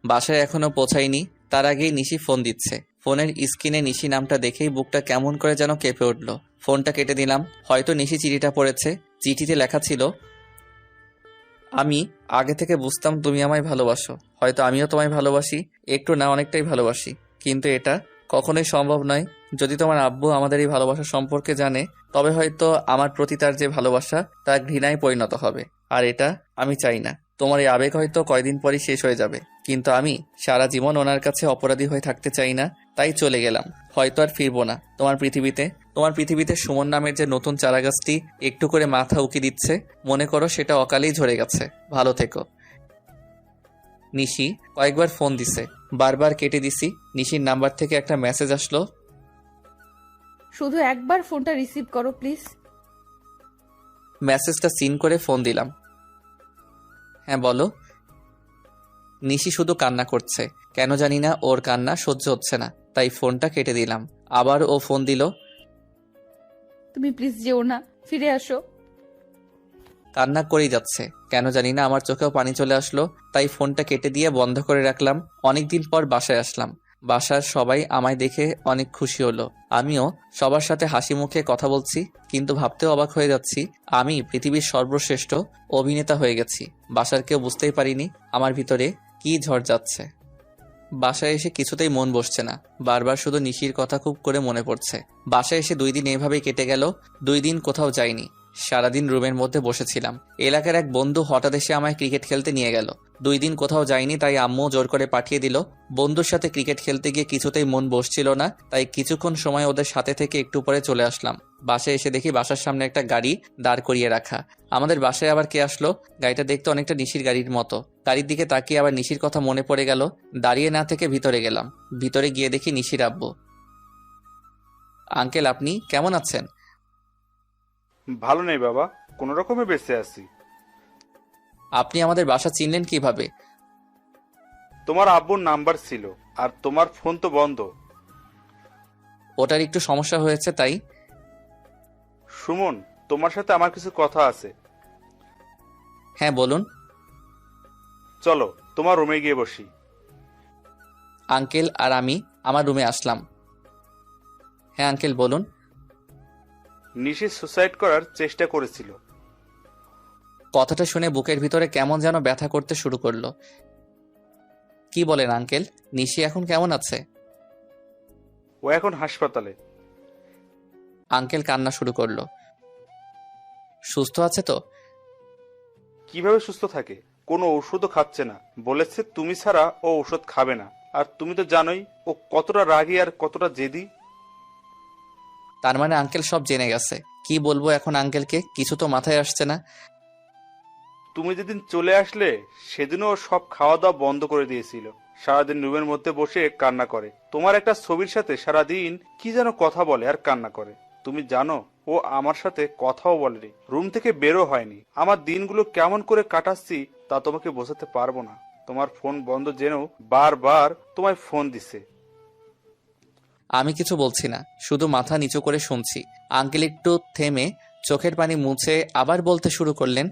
বাসায় এখনো পৌঁছায়নি, তার আগেই নিশি ফোন দিচ্ছে। ফোনের স্ক্রিনে নিশি নামটা দেখেই বুকটা কেমন করে যেন কেঁপে উঠল। ফোনটা কেটে দিলাম। হয়তো নিশি চিঠিটা পড়েছে। চিঠিতে লেখা ছিল, আমি আগে থেকে বুঝতাম তুমি আমায় ভালোবাসো। হয়তো আমিও তোমায় ভালোবাসি, একটু না অনেকটাই ভালোবাসি। কিন্তু এটা কখনোই সম্ভব নয়। যদি তোমার আব্বু আমাদের এই ভালোবাসা সম্পর্কে জানে, তবে হয়তো আমার প্রতি তার যে ভালোবাসা তা ঘৃণায় পরিণত হবে। আর এটা আমি চাই না। তোমার এই আবেগ হয়তো কয়দিন পরই শেষ হয়ে যাবে, কিন্তু আমি সারা জীবন ওনার কাছে অপরাধী হয়ে থাকতে চাই না। তাই চলে গেলাম, হয়তো আর ফিরবো না তোমার পৃথিবীতে সুমন নামের যে নতুন চারাগাছটি একটু করে মাথা উকি দিচ্ছে, মনে করো সেটা অকালেই ঝরে গেছে। ভালো থেকো। নিশি কয়েকবার ফোন দিছে, বারবার কেটে দিছি। নিশির নাম্বার থেকে একটা মেসেজ আসলো, শুধু একবার ফোনটা রিসিভ করো প্লিজ। মেসেজটা সিন করে ফোন দিলাম। হ্যাঁ বলো। নিশি শুধু কান্না করছে, কেন জানি না ওর কান্না সহ্য হচ্ছে না, তাই ফোনটা কেটে দিলাম। আবার ও ফোন দিল। তুমি প্লিজ যেও না, ফিরে আসো। কান্না করেই যাচ্ছে, কেন জানি না আমার চোখেও পানি চলে আসলো, তাই ফোনটা কেটে দিয়ে বন্ধ করে রাখলাম। অনেকদিন পর বাসায় আসলাম। বাসার সবাই আমায় দেখে অনেক খুশি হলো। আমিও সবার সাথে হাসি মুখে কথা বলছি, কিন্তু ভাবতেও অবাক হয়ে যাচ্ছি আমি পৃথিবীর সর্বশ্রেষ্ঠ অভিনেতা হয়ে গেছি। বাসার কেউ বুঝতেই পারিনি আমার ভিতরে কি ঝড় যাচ্ছে। বাসায় এসে কিছুতেই মন বসছে না, বারবার শুধু নিশির কথা খুব করে মনে পড়ছে। বাসায় এসে 2 দিন এভাবেই কেটে গেল। 2 দিন কোথাও যাইনি, সারাদিন রুমের মধ্যে বসেছিলাম। এলাকার এক বন্ধু হঠাৎ এসে আমায় ক্রিকেট খেলতে নিয়ে গেল। 2 দিন কোথাও যাইনি, তাই আম্মু জোর করে পাঠিয়ে দিল। বন্ধুর সাথে ক্রিকেট খেলতে গিয়ে কিছুতেই মন বসছিল না, তাই কিছুক্ষণ সময় ওদের সাথে থেকে একটু পরে চলে আসলাম। বাসায় এসে দেখি বাসার সামনে একটা গাড়ি দাঁড় করিয়ে রাখা। আমাদের বাসায় আবার কে আসলো? গাড়িটা দেখতে অনেকটা নিশির গাড়ির মতো। গাড়ির দিকে তাকিয়ে আবার নিশির কথা মনে পড়ে গেল। দাঁড়িয়ে না থেকে ভিতরে গেলাম। ভিতরে গিয়ে দেখি নিশির আব্বু। আঙ্কেল, আপনি কেমন আছেন? ভালো নেই বাবা, কোনো রকমে বেঁচে আছি। আপনি আমাদের বাসা চিনলেন কিভাবে? তোমার আব্বুর নাম্বার ছিল, আর তোমার ফোন তো বন্ধ। ওটার একটু সমস্যা হয়েছে তাই। সুমন, তোমার সাথে আমার কিছু কথা আছে। হ্যাঁ বলুন। চলো তোমার রুমে গিয়ে বসি। আঙ্কেল আর আমি আমার রুমে আসলাম। হ্যাঁ আঙ্কেল বলুন। নিশি সুসাইড করার চেষ্টা করেছিল। কথাটা শুনে বুকের ভিতরে কেমন যেন ব্যথা করতে শুরু করলো। কি বলেন আঙ্কেল? নিশি এখন কেমন আছে? ও এখন হাসপাতালে। আঙ্কেল কান্না শুরু করলো। সুস্থ আছে তো? কিভাবে সুস্থ থাকে? কোনো ওষুধও খাচ্ছে না, বলেছে তুমি ছাড়া ও ওষুধ খাবে না। আর তুমি তো জানোই ও কতটা রাগী আর কতটা জেদি। তার মানে আঙ্কেল সব জেনে গেছে। কি বলবো এখন আঙ্কেলকে, কিছু তো মাথায় আসছে না। তুমি যেদিন চলে আসলে সেদিনও ও সব খাওয়া দাওয়া বন্ধ করে দিয়েছিল। সারাদিন রুমের মধ্যে বসে কান্না করে। তোমার একটা ছবির সাথে সারাদিন কি যেন কথা বলে আর কান্না করে। তুমি জানো ও আমার সাথে কথাও বলেনি, রুম থেকে বেরো হয়নি। আমার দিনগুলো কেমন করে কাটাচ্ছি তা তোমাকে বোঝাতে পারবো না। তোমার ফোন বন্ধ জেনেও বারবার তোমায় ফোন দিছে। আমি কিছু বলছি না, শুধু মাথা নিচু করে শুনছি। আঙ্কেল একটু থেমে চোখের পানি মুছে আবার বলতে শুরু করলেন।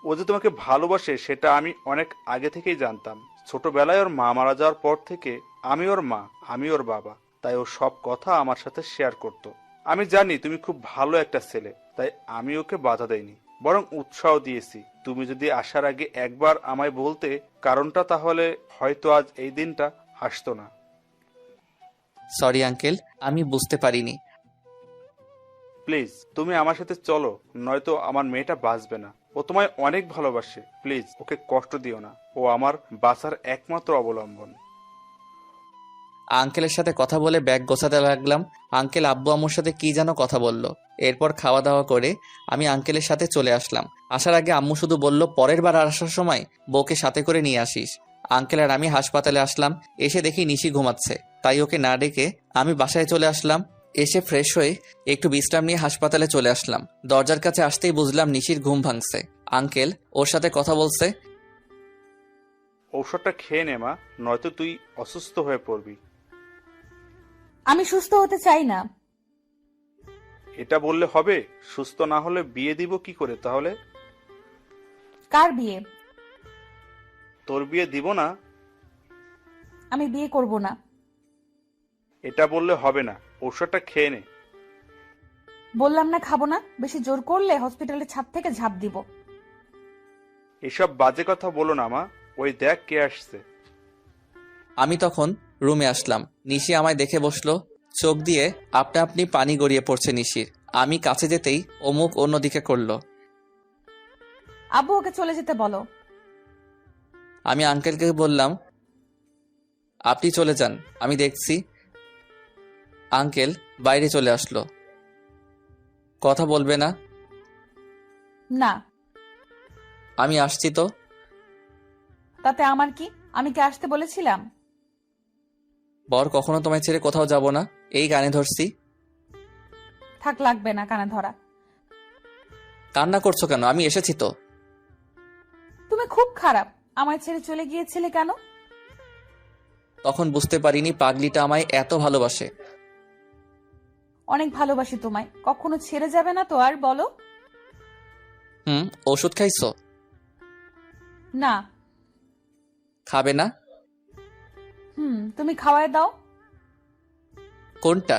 ও যে তোমাকে ভালোবাসে সেটা আমি অনেক আগে থেকেই জানতাম। ছোটবেলায় ওর মা মারা যাওয়ার পর থেকে আমি ওর মা, আমি ওর বাবা, তাই ও সব কথা আমার সাথে শেয়ার করত। আমি জানি তুমি খুব ভালো একটা ছেলে, তাই আমি ওকে বাধা দেইনি, বরং উৎসাহ দিয়েছি। তুমি যদি আসার আগে একবার আমায় বলতে কারণটা, তাহলে হয়তো আজ এই দিনটা আসতো না। সরি আঙ্কেল, আমি বুঝতে পারিনি। প্লিজ তুমি আমার সাথে চলো, নয়তো আমার মেয়েটা বাঁচবে না। ও তোমায় অনেক ভালোবাসে, প্লিজ ওকে কষ্ট দিও না। ও আমার বাঁচার একমাত্র অবলম্বন। আঙ্কেলের সাথে কথা বলে ব্যাগ গোছাতে লাগলাম। আঙ্কেল আব্বু আম্মুর সাথে কি যেন কথা বলল। এরপর খাওয়া দাওয়া করে আমি আঙ্কেলের সাথে চলে আসলাম। আসার আগে আম্মু শুধু বলল, পরের বার আসার সময় বউকে সাথে করে নিয়ে আসিস। আঙ্কেল আর আমি হাসপাতালে আসলাম। এসে দেখি নিশি ঘুমাচ্ছে, তাই ওকে না ডেকে আমি বাসায় চলে আসলাম। এসে ফ্রেশ হয়ে একটু বিশ্রাম নিয়ে হাসপাতালে চলে আসলাম। দরজার কাছে আসতেই বুঝলাম নিশির ঘুম ভাঙছে। আঙ্কেল ওর সাথে কথা বলছে। ঔষধটা খেয়ে নে মা, নয়তো তুই অসুস্থ হয়ে পড়বি। আমি সুস্থ হতে চাই না। এটা বললে হবে? সুস্থ না হলে বিয়ে দিব কি করে তাহলে? কার বিয়ে? তোর বিয়ে দিব না? আমি বিয়ে করব না। এটা বললে হবে না, ঔষধটা খেয়ে নে। বললাম না খাবো না। বেশি জোর করলে হসপিটালের ছাদ থেকে ঝাঁপ দিব। এসব বাজে কথা বলো না মা, ওই দেখ কে আসছে। আমি তখন রুমে আসলাম। নিশি আমায় দেখে বসলো। চোখ দিয়ে আপনা আপনি পানি গড়িয়ে পড়ছে নিশির। আমি কাছে যেতেই ও মুখ অন্যদিকে করলো। আব্বু ওকে চলে যেতে বলো। আমি আঙ্কেলকে বললাম, আপনি চলে যান, আমি দেখছি। আঙ্কেল বাইরে চলে আসলো। কথা বলবে না? না। আমি আসছি তো। তাতে আমার কি? আমি কি আসতে বলেছিলাম? বর কখনো তোমায় ছেড়ে কোথাও যাব না, এই কানে ধরছি। থাক, লাগবে না কানে ধরা। কান্না করছো কেন? আমি এসেছি তো। তুমি খুব খারাপ, আমায় ছেড়ে চলে গিয়েছিলে কেন? তখন বুঝতে পারিনি পাগলিটা আমায় এত ভালোবাসে। অনেক ভালোবাসি তোমায়, কখনো ছেড়ে যাবে না তো আর, বলো। ওষুধ খাইছো? না। খাবে না? তুমি খাওয়ায় দাও। কোনটা?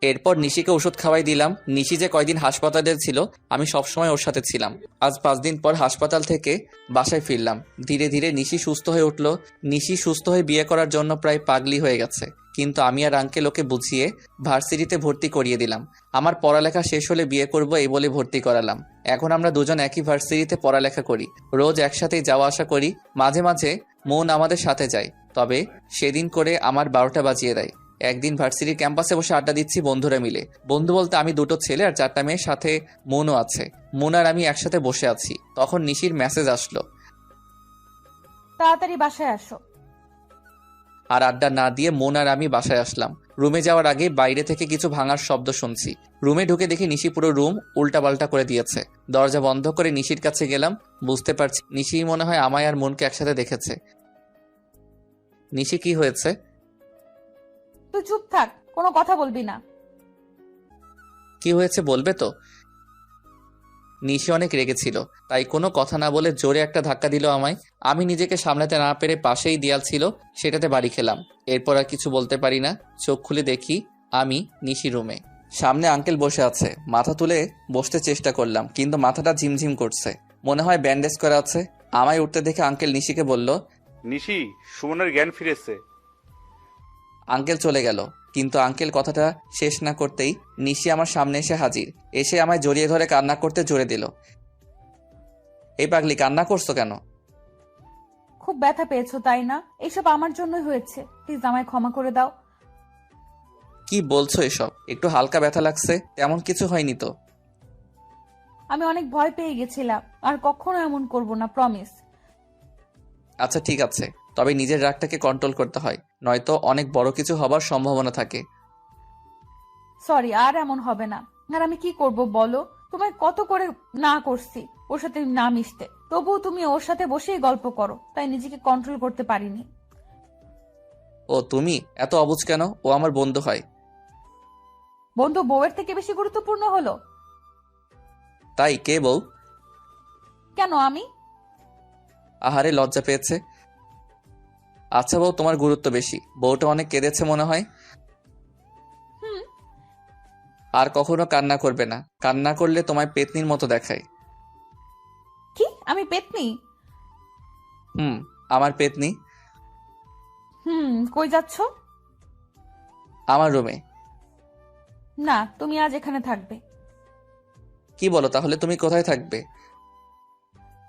এরপর নিশিকে ওষুধ খাওয়াই দিলাম। নিশি যে কয়দিন হাসপাতালে ছিল, আমি সবসময় ওর সাথে ছিলাম। আজ 5 দিন পর হাসপাতাল থেকে বাসায় ফিরলাম। ধীরে ধীরে নিশি সুস্থ হয়ে উঠল। নিশি সুস্থ হয়ে বিয়ে করার জন্য প্রায় পাগলি হয়ে গেছে, কিন্তু আমি আর আঙ্কেল ওকে বুঝিয়ে ভার্সিটিতে ভর্তি করিয়ে দিলাম। আমার পড়ালেখা শেষ হলে বিয়ে করব এই বলে ভর্তি করালাম। এখন আমরা দুজন একই ভার্সিটিতে পড়ালেখা করি, রোজ একসাথেই যাওয়া আসা করি। মাঝে মাঝে মন আমাদের সাথে যায়, তবে সেদিন করে আমার 12টা বাজিয়ে দেয়। একদিন ভার্সিটির ক্যাম্পাসে বসে আড্ডা দিচ্ছি বন্ধুরা মিলে। বন্ধু বলতে আমি 2টো ছেলে আর 4টা মেয়ের, সাথে মনও আছে। মন আর আমি একসাথে বসে আছি, তখন নিশির মেসেজ আসলো। তাড়াতাড়ি বাসায় আসো। আর আড্ডা না দিয়ে মন আর আমি বাসায় আসলাম। রুমে যাওয়ার আগে বাইরে থেকে কিছু ভাঙার শব্দ শুনছি। রুমে ঢুকে দেখি নিশি পুরো রুম উল্টাপাল্টা করে দিয়েছে। দরজা বন্ধ করে নিশির কাছে গেলাম। বুঝতে পারছি নিশি মনে হয় আমায় আর মনকে একসাথে দেখেছে। নিশি, কি হয়েছে? তুই চুপ থাক, কোনো কথা বলবি না। কি হয়েছে বলবে তো? নিশি অনেক রেগেছিল, তাই কোনো কথা না বলে জোরে একটা ধাক্কা দিল আমায়। আমি নিজেকে সামলাতে না পেরে পাশেই দেয়াল ছিল, সেটাতে বাড়ি খেলাম। এরপর আর কিছু বলতে পারি না। চোখ খুলে দেখি আমি নিশি রুমে। সামনে আঙ্কেল বসে আছে। মাথা তুলে বসতে চেষ্টা করলাম, কিন্তু মাথাটা ঝিমঝিম করছে, মনে হয় ব্যান্ডেজ করা আছে। আমায় উঠতে দেখে আঙ্কেল নিশিকে বলল, নিশি, সুমনের জ্ঞান ফিরেছে। আঙ্কেল চলে গেল, কিন্তু আঙ্কেল কথাটা শেষ না করতেই নিশি আমার সামনে এসে হাজির। এসে আমায় জড়িয়ে ধরে কান্না করতে জোরে দিল। এই পাগলি, কান্না করছো কেন? খুব ব্যথা পেয়েছো তাই না? এইসব আমার জন্যই হয়েছে, প্লিজ আমায় ক্ষমা করে দাও। কি বলছো এসব? একটু হালকা ব্যথা লাগছে, তেমন কিছু হয়নি তো। আমি অনেক ভয় পেয়ে গেছিলাম, আর কখনো এমন করব না, প্রমিস। আচ্ছা ঠিক আছে, তবে নিজের রাগটাকে কন্ট্রোল করতে হয়, নয়তো অনেক বড় কিছু হবার সম্ভাবনা থাকে। সরি, আর এমন হবে না। আর আমি কি করব বলো? তোমায় কত করে না করছি ওর সাথে না মিশতে, তবুও তুমি ওর সাথে বসেই গল্প করো, তাই নিজেকে কন্ট্রোল করতে পারিনি। ও তুমি এত অবুঝ কেন? ও আমার বন্ধু হয়। বন্ধু বউয়ের থেকে বেশি গুরুত্বপূর্ণ হলো? তাই? কে বউ? কেন আমি? আহারে, লজ্জা পেয়েছে। আচ্ছা বউ, তোমার গুরুত্ব বেশি। বউটা অনেক কেঁদেছে মনে হয়। আর কখনো কান্না করবে না, কান্না করলে তোমায় পেতনির মতো দেখায়। কি আমি পেতনি? আমার পেতনি। কই যাচ্ছ? আমার রুমে। না, তুমি আজ এখানে থাকবে। কি বলো? তাহলে তুমি কোথায় থাকবে?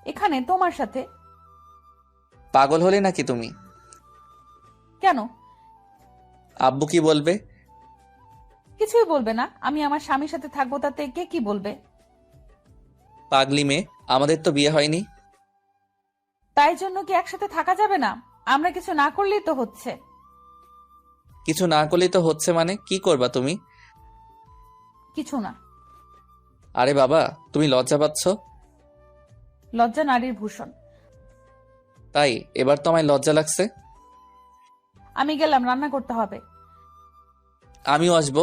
এখানে তোমার সাথে। পাগল হলে নাকি তুমি? কেন? আব্বু কি বলবে? কিছুই বলবে না, আমি আমার স্বামীর সাথে থাকবো, তাতে কে কি বলবে? পাগলি মেয়ে, আমাদের তো বিয়ে হয়নি। তাই জন্য কি একসাথে থাকা যাবে না? আমরা কিছু না করলেই তো হচ্ছে। কিছু না করলেই তো হচ্ছে মানে? কি করবা তুমি? কিছু না। আরে বাবা, তুমি লজ্জা পাচ্ছ? লজ্জা নারীর ভূষণ। তাই এবার তো আমায় লজ্জা লাগছে। আমি গেলাম, রান্না করতে হবে। আমিও আসবো।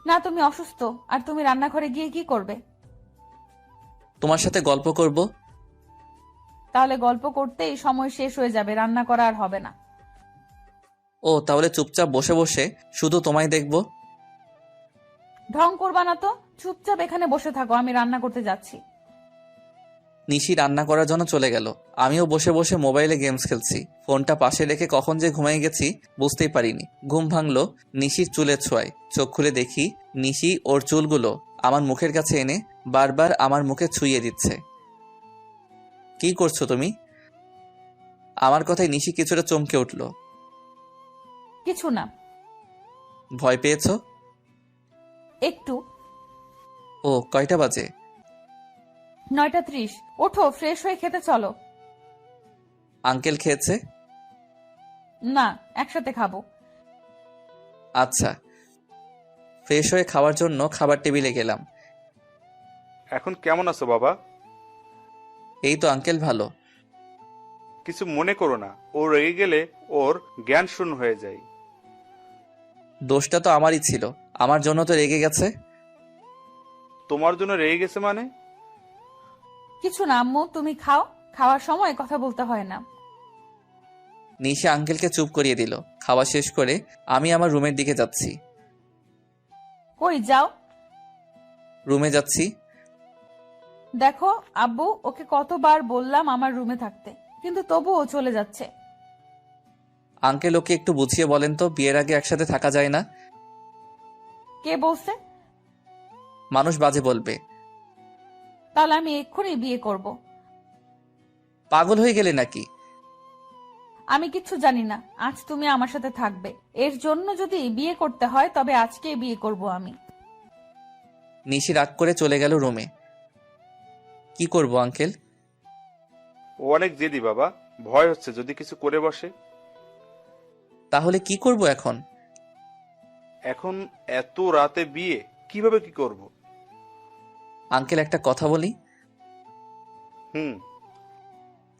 না, তুমি অসুস্থ, আর তুমি রান্নাঘরে গিয়ে কি করবে? তোমার সাথে গল্প করব। তাহলে গল্প করতেই সময় শেষ হয়ে যাবে, রান্না করা আর হবে না। ও, তাহলে চুপচাপ বসে বসে শুধু তোমায় দেখবো। ঢং করবা না তো, চুপচাপ এখানে বসে থাকো, আমি রান্না করতে যাচ্ছি। নিশি রান্না করার জন্য চলে গেল। আমিও বসে বসে মোবাইলে গেমস খেলছি। ফোনটা পাশে রেখে কখন যে ঘুমিয়ে গেছি বুঝতেই পারিনি। ঘুম ভাঙলো নিশির চুলের ছোঁয়ায়। চোখ খুলে দেখি নিশি ওর চুলগুলো আমার মুখের কাছে এনে বারবার আমার মুখে ছুঁয়ে দিচ্ছে। কি করছো তুমি? আমার কথায় নিশি কিছুটা চমকে উঠল। কিছু না। ভয় পেয়েছো? একটু। ও, কয়টা বাজে? 9:30। ওঠো, ফ্রেশ হয়ে খেতে চলো। আঙ্কেল খেয়েছে? না, একসাথে খাবো। আচ্ছা। ফ্রেশ হয়ে খাওয়ার জন্য খাবার টেবিলে গেলাম। এখন কেমন আছো বাবা? এই তো আঙ্কেল, ভালো। কিছু মনে করো না, ও রেগে গেলে ওর জ্ঞান শূন্য হয়ে যায়। দোষটা তো আমারই ছিল, আমার জন্য তো রেগে গেছে। তোমার জন্য রেগে গেছে মানে? কিছু না আম্মু, তুমি খাও, খাওয়ার সময় কথা বলতে হয় না। নিশা আঙ্কেলকে চুপ করিয়ে দিল। খাওয়া শেষ করে আমি আমার রুমের দিকে যাচ্ছি। কই যাও? রুমে যাচ্ছি। দেখো আব্বু, ওকে কতবার বললাম আমার রুমে থাকতে, কিন্তু তবু ও চলে যাচ্ছে। আঙ্কেল, ওকে একটু বুঝিয়ে বলেন তো, বিয়ের আগে একসাথে থাকা যায় না। কে বলছে? মানুষ বাজে বলবে। তাহলে আমি এক্ষুনি বিয়ে করব। পাগল হয়ে গেলে নাকি? আমি কিচ্ছু জানি না, আজ তুমি আমার সাথে থাকবে। এর জন্য যদি বিয়ে করতে হয় তবে আজকে বিয়ে করব আমি। নিশি রাগ করে চলে গেল রুমে। কি করব আঙ্কেল? ও অনেক জেদি বাবা, ভয় হচ্ছে যদি কিছু করে বসে। তাহলে কি করব এখন? এখন এত রাতে বিয়ে কিভাবে কি করব? আঙ্কেল, একটা কথা বলি। হুম।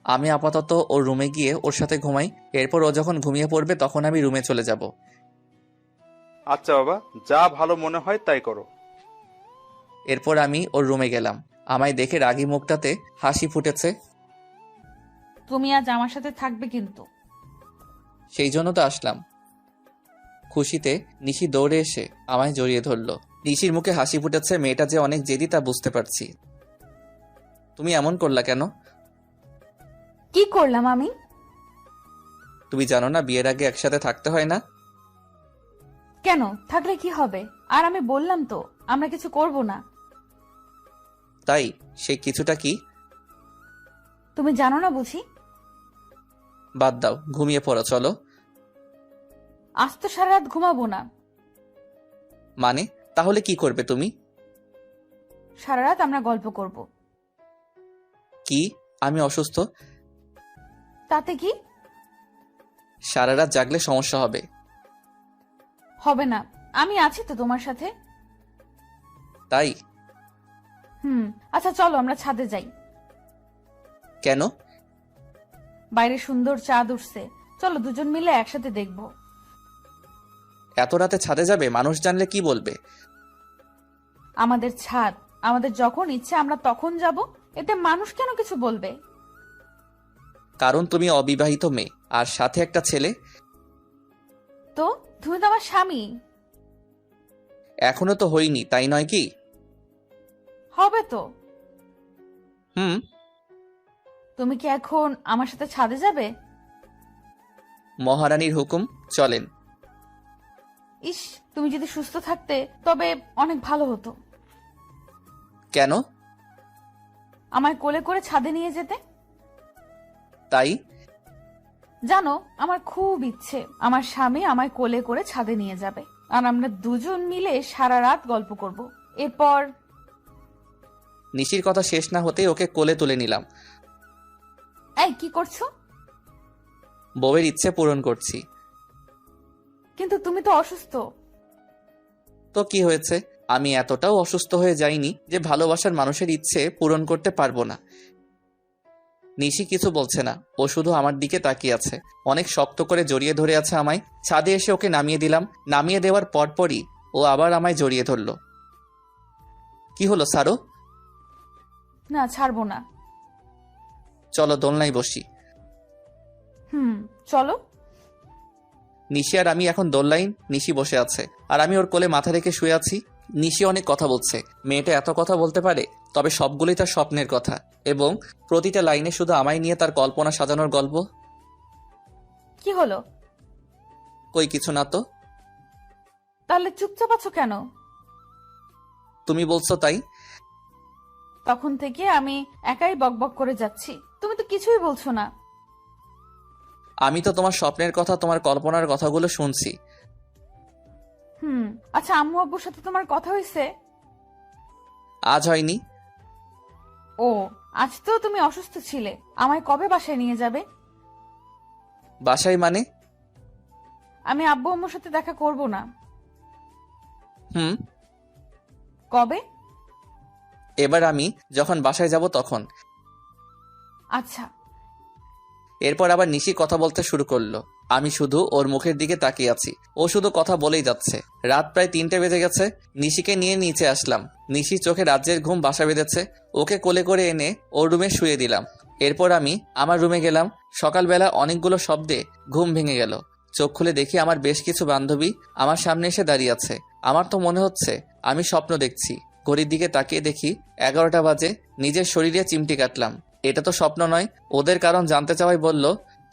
আমি আপাতত ওর রুমে গিয়ে ওর সাথে ঘুমাই, এরপর ও যখন ঘুমিয়ে পড়বে তখন আমি রুমে চলে যাব। আচ্ছা বাবা, যা ভালো মনে হয় তাই করো। এরপর আমি ওর রুমে গেলাম। আমায় দেখে রাগী মুখটাতে হাসি ফুটেছে। তুমি আজ আমার সাথে থাকবে কিন্তু। সেই জন্য তো আসলাম। খুশিতে নিশি দৌড়ে এসে আমায় জড়িয়ে ধরল। নিশির মুখে হাসি ফুটেছে, মেয়েটা যে অনেক জেদি তা বুঝতে পারছি। তুমি এমন করলা কেন? কি করলাম আমি? তুমি জানো না বিয়ের আগে একসাথে থাকতে হয় না? কেন, থাকলে কি হবে? আর আমি বললাম তো আমরা কিছু করব না। তাই সেই কিছুটা কি? তুমি জানো না বুঝি? বাদ দাও, ঘুমিয়ে পড়ো, চলো। আজ তো সারা রাত ঘুমাবো না। মানে তাহলে কি করবে তুমি? সারা রাত আমরা গল্প করব। কি? আমি অসুস্থ? তাতে কি সারা রাত জাগলে সমস্যা হবে। হবে? না, আমি আছি তো তোমার সাথে। তাই? আচ্ছা চলো আমরা ছাদে যাই। কেন? বাইরে সুন্দর চাঁদ উঠছে, চলো দুজন মিলে একসাথে দেখব। এত রাতে ছাদে যাবে? মানুষ জানলে কি বলবে? আমাদের ছাদ, আমাদের যখন ইচ্ছে আমরা তখন যাব, এতে মানুষ কেন কিছু বলবে? কারণ তুমি অবিবাহিত মেয়ে আর সাথে একটা ছেলে। তো তুমি তো আমার স্বামী। এখনো তো হইনি, তাই নয় কি? হবে তো। হুম। তুমি কি এখন আমার সাথে ছাদে যাবে? মহারানীর হুকুম, চলেন। ইস, তুমি যদি সুস্থ থাকতে তবে অনেক ভালো হতো। কেন? আমায় কোলে করে ছাদে নিয়ে যেতে। তাই? জানো, আমার খুব ইচ্ছে আমার স্বামী আমায় কোলে করে ছাদে নিয়ে যাবে, আর আমরা দুজন মিলে সারা রাত গল্প করব। এরপর নিশির কথা শেষ না হতেই ওকে কোলে তুলে নিলাম। এই কি করছো? বউয়ের ইচ্ছে পূরণ করছি। কিন্তু তুমি তো অসুস্থ। তো কি হয়েছে? আমি এতটাও অসুস্থ হয়ে যাইনি যে ভালোবাসার মানুষের ইচ্ছে পূরণ করতে পারবো না। নিশি কিছু বলছে না, ও শুধু আমার দিকে তাকিয়ে আছে। অনেক শক্ত করে জড়িয়ে ধরে আছে আমায়। ছাদে এসে ওকে নামিয়ে দিলাম। নামিয়ে দেওয়ার পরপরই ও আবার আমায় জড়িয়ে ধরল। কি হলো সারো? না, ছাড়বো না। চলো দোলনায় বসি। চলো। নিশি আর আমি এখন দোলনায়, নিশি বসে আছে আর আমি ওর কোলে মাথা রেখে শুয়ে আছি। নিশি অনেক কথা বলছে। মেয়েটা এত কথা বলতে পারে, তবে সবগুলোই তার স্বপ্নের কথা, এবং প্রতিটা লাইনে শুধু আমায় নিয়ে তার কল্পনা সাজানোর গল্প। কি হলো? কই কিছু না তো। তাহলে চুপচাপ আছো কেন? তুমি বলছো তাই। তখন থেকে আমি একাই বকবক করে যাচ্ছি, তুমি তো কিছুই বলছো না। আমি তো তোমার স্বপ্নের কথা, তোমার কল্পনার কথাগুলো শুনছি। আচ্ছা, আম্মু আব্বুর সাথে তোমার কথা হয়েছে? আজ হয়নি। ও, আজ তো তুমি অসুস্থ ছিলে। আমায় কবে বাসায় নিয়ে যাবে? বাসায় মানে? আমি আব্বু আম্মুর সাথে দেখা করব না। হুম। কবে? এবার আমি যখন বাসায় যাব তখন। আচ্ছা। এরপর আবার নিশি কথা বলতে শুরু করলো। আমি শুধু ওর মুখের দিকে তাকিয়ে আছি। ও শুধু কথা বলেই যাচ্ছে। রাত প্রায় 3টে বেজে গেছে। নিশিকে নিয়ে নিচে আসলাম। নিশি চোখে রাজ্যের ঘুম বাসা বেঁধেছে। ওকে কোলে করে এনে ওর রুমে শুয়ে দিলাম। এরপর আমি আমার রুমে গেলাম। সকালবেলা অনেকগুলো শব্দে ঘুম ভেঙে গেল। চোখ খুলে দেখি আমার বেশ কিছু বান্ধবী আমার সামনে এসে দাঁড়িয়ে আছে। আমার তো মনে হচ্ছে আমি স্বপ্ন দেখছি। ঘড়ির দিকে তাকিয়ে দেখি 11টা বাজে। নিজের শরীরে চিমটি কাটলাম। এটা তো স্বপ্ন নয়। ওদের কারণ জানতে চাওয়াই বলল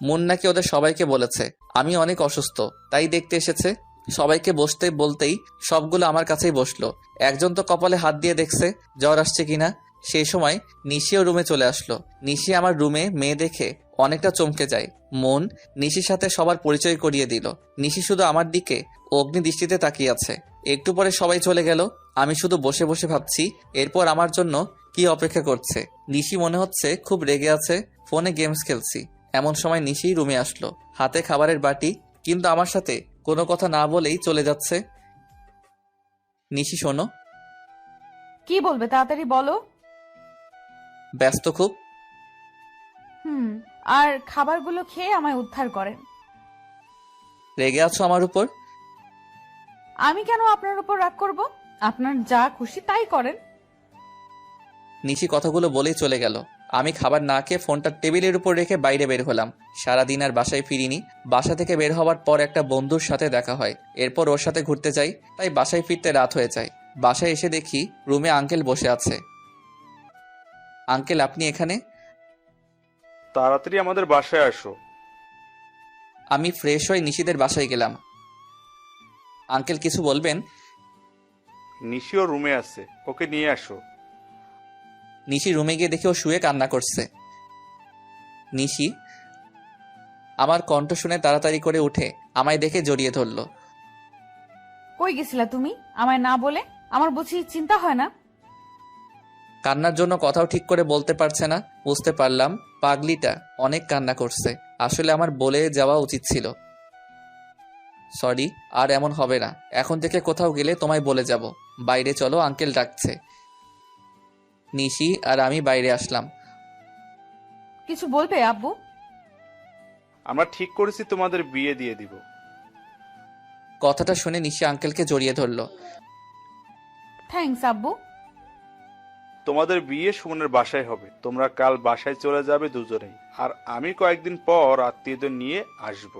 মুন নাকি ওদের সবাইকে বলেছে আমি অনেক অসুস্থ, তাই দেখতে এসেছে। সবাইকে বসতে বলতেই সবগুলো আমার কাছেই বসলো। একজন তো কপালে হাত দিয়ে দেখছে জ্বর আসছে কিনা। সেই সময় নিশিও রুমে চলে আসলো। নিশি আমার রুমে মেয়ে দেখে অনেকটা চমকে যায়। মন নিশির সাথে সবার পরিচয় করিয়ে দিল। নিশি শুধু আমার দিকে অগ্নি দৃষ্টিতে তাকিয়ে আছে। একটু পরে সবাই চলে গেল। আমি শুধু বসে বসে ভাবছি এরপর আমার জন্য কি অপেক্ষা করছে। নিশি মনে হচ্ছে খুব রেগে আছে। ফোনে গেমস খেলছি। এমন সময় নিশি রুমে আসলো, হাতে খাবারের বাটি, কিন্তু আমার সাথে কোনো কথা না বলেই চলে যাচ্ছে। নিশি শোনো। কি বলবে তাড়াতাড়ি বলো। ব্যস্ত খুব? আর খাবারগুলো খেয়ে আমায় উদ্ধার করেন। রেগে আছো আমার উপর? আমি কেন আপনার উপর রাগ করব? আপনার যা খুশি তাই করেন। নিশি কথাগুলো বলেই চলে গেল। আমি খাবার না খেয়ে ফোনটা টেবিলের উপর রেখে বাইরে বের হলাম। সারাদিন আর বাসায় ফিরিনি। বাসা থেকে বের হওয়ার পর একটা বন্ধুর সাথে দেখা হয়। এরপর ওর সাথে ঘুরতে যাই, তাই বাসায় ফিরতে রাত হয়ে যায়। বাসায় এসে দেখি রুমে আঙ্কেল বসে আছে। আঙ্কেল আপনি এখানে? তাড়াতাড়ি আমাদের বাসায় আসো। আমি ফ্রেশ হয়ে নিশিদের বাসায় গেলাম। আঙ্কেল কিছু বলবেন? নিশিও রুমে আছে, ওকে নিয়ে আসো। নিশি রুমে গিয়ে দেখে ও শুয়ে কান্না করছে। নিশি আমার কণ্ঠ শুনে তাড়াতাড়ি করে উঠে আমায় দেখে জড়িয়ে ধরল। কই গেছিলা তুমি আমায় না বলে? আমার বুঝি চিন্তা হয় না? কান্নার জন্য কথাও ঠিক করে বলতে পারছে না। বুঝতে পারলাম পাগলিটা অনেক কান্না করছে। আসলে আমার বলে যাওয়া উচিত ছিল। সরি, আর এমন হবে না। এখন থেকে কোথাও গেলে তোমায় বলে যাব। বাইরে চলো, আঙ্কেল ডাকছে। নিশি আর আমি বাইরে আসলাম। কিছু বলবে আব্বু? আমরা ঠিক করেছি তোমাদের বিয়ে দিয়ে দিব। কথাটা শুনে নিশি আঙ্কেলকে জড়িয়ে ধরল। থ্যাঙ্কস আব্বু। তোমাদের বিয়ে সুমনের বাসায় হবে। তোমরা কাল বাসায় চলে যাবে দুজনেই, আর আমি কয়েকদিন পর আত্মীয়দের নিয়ে আসব।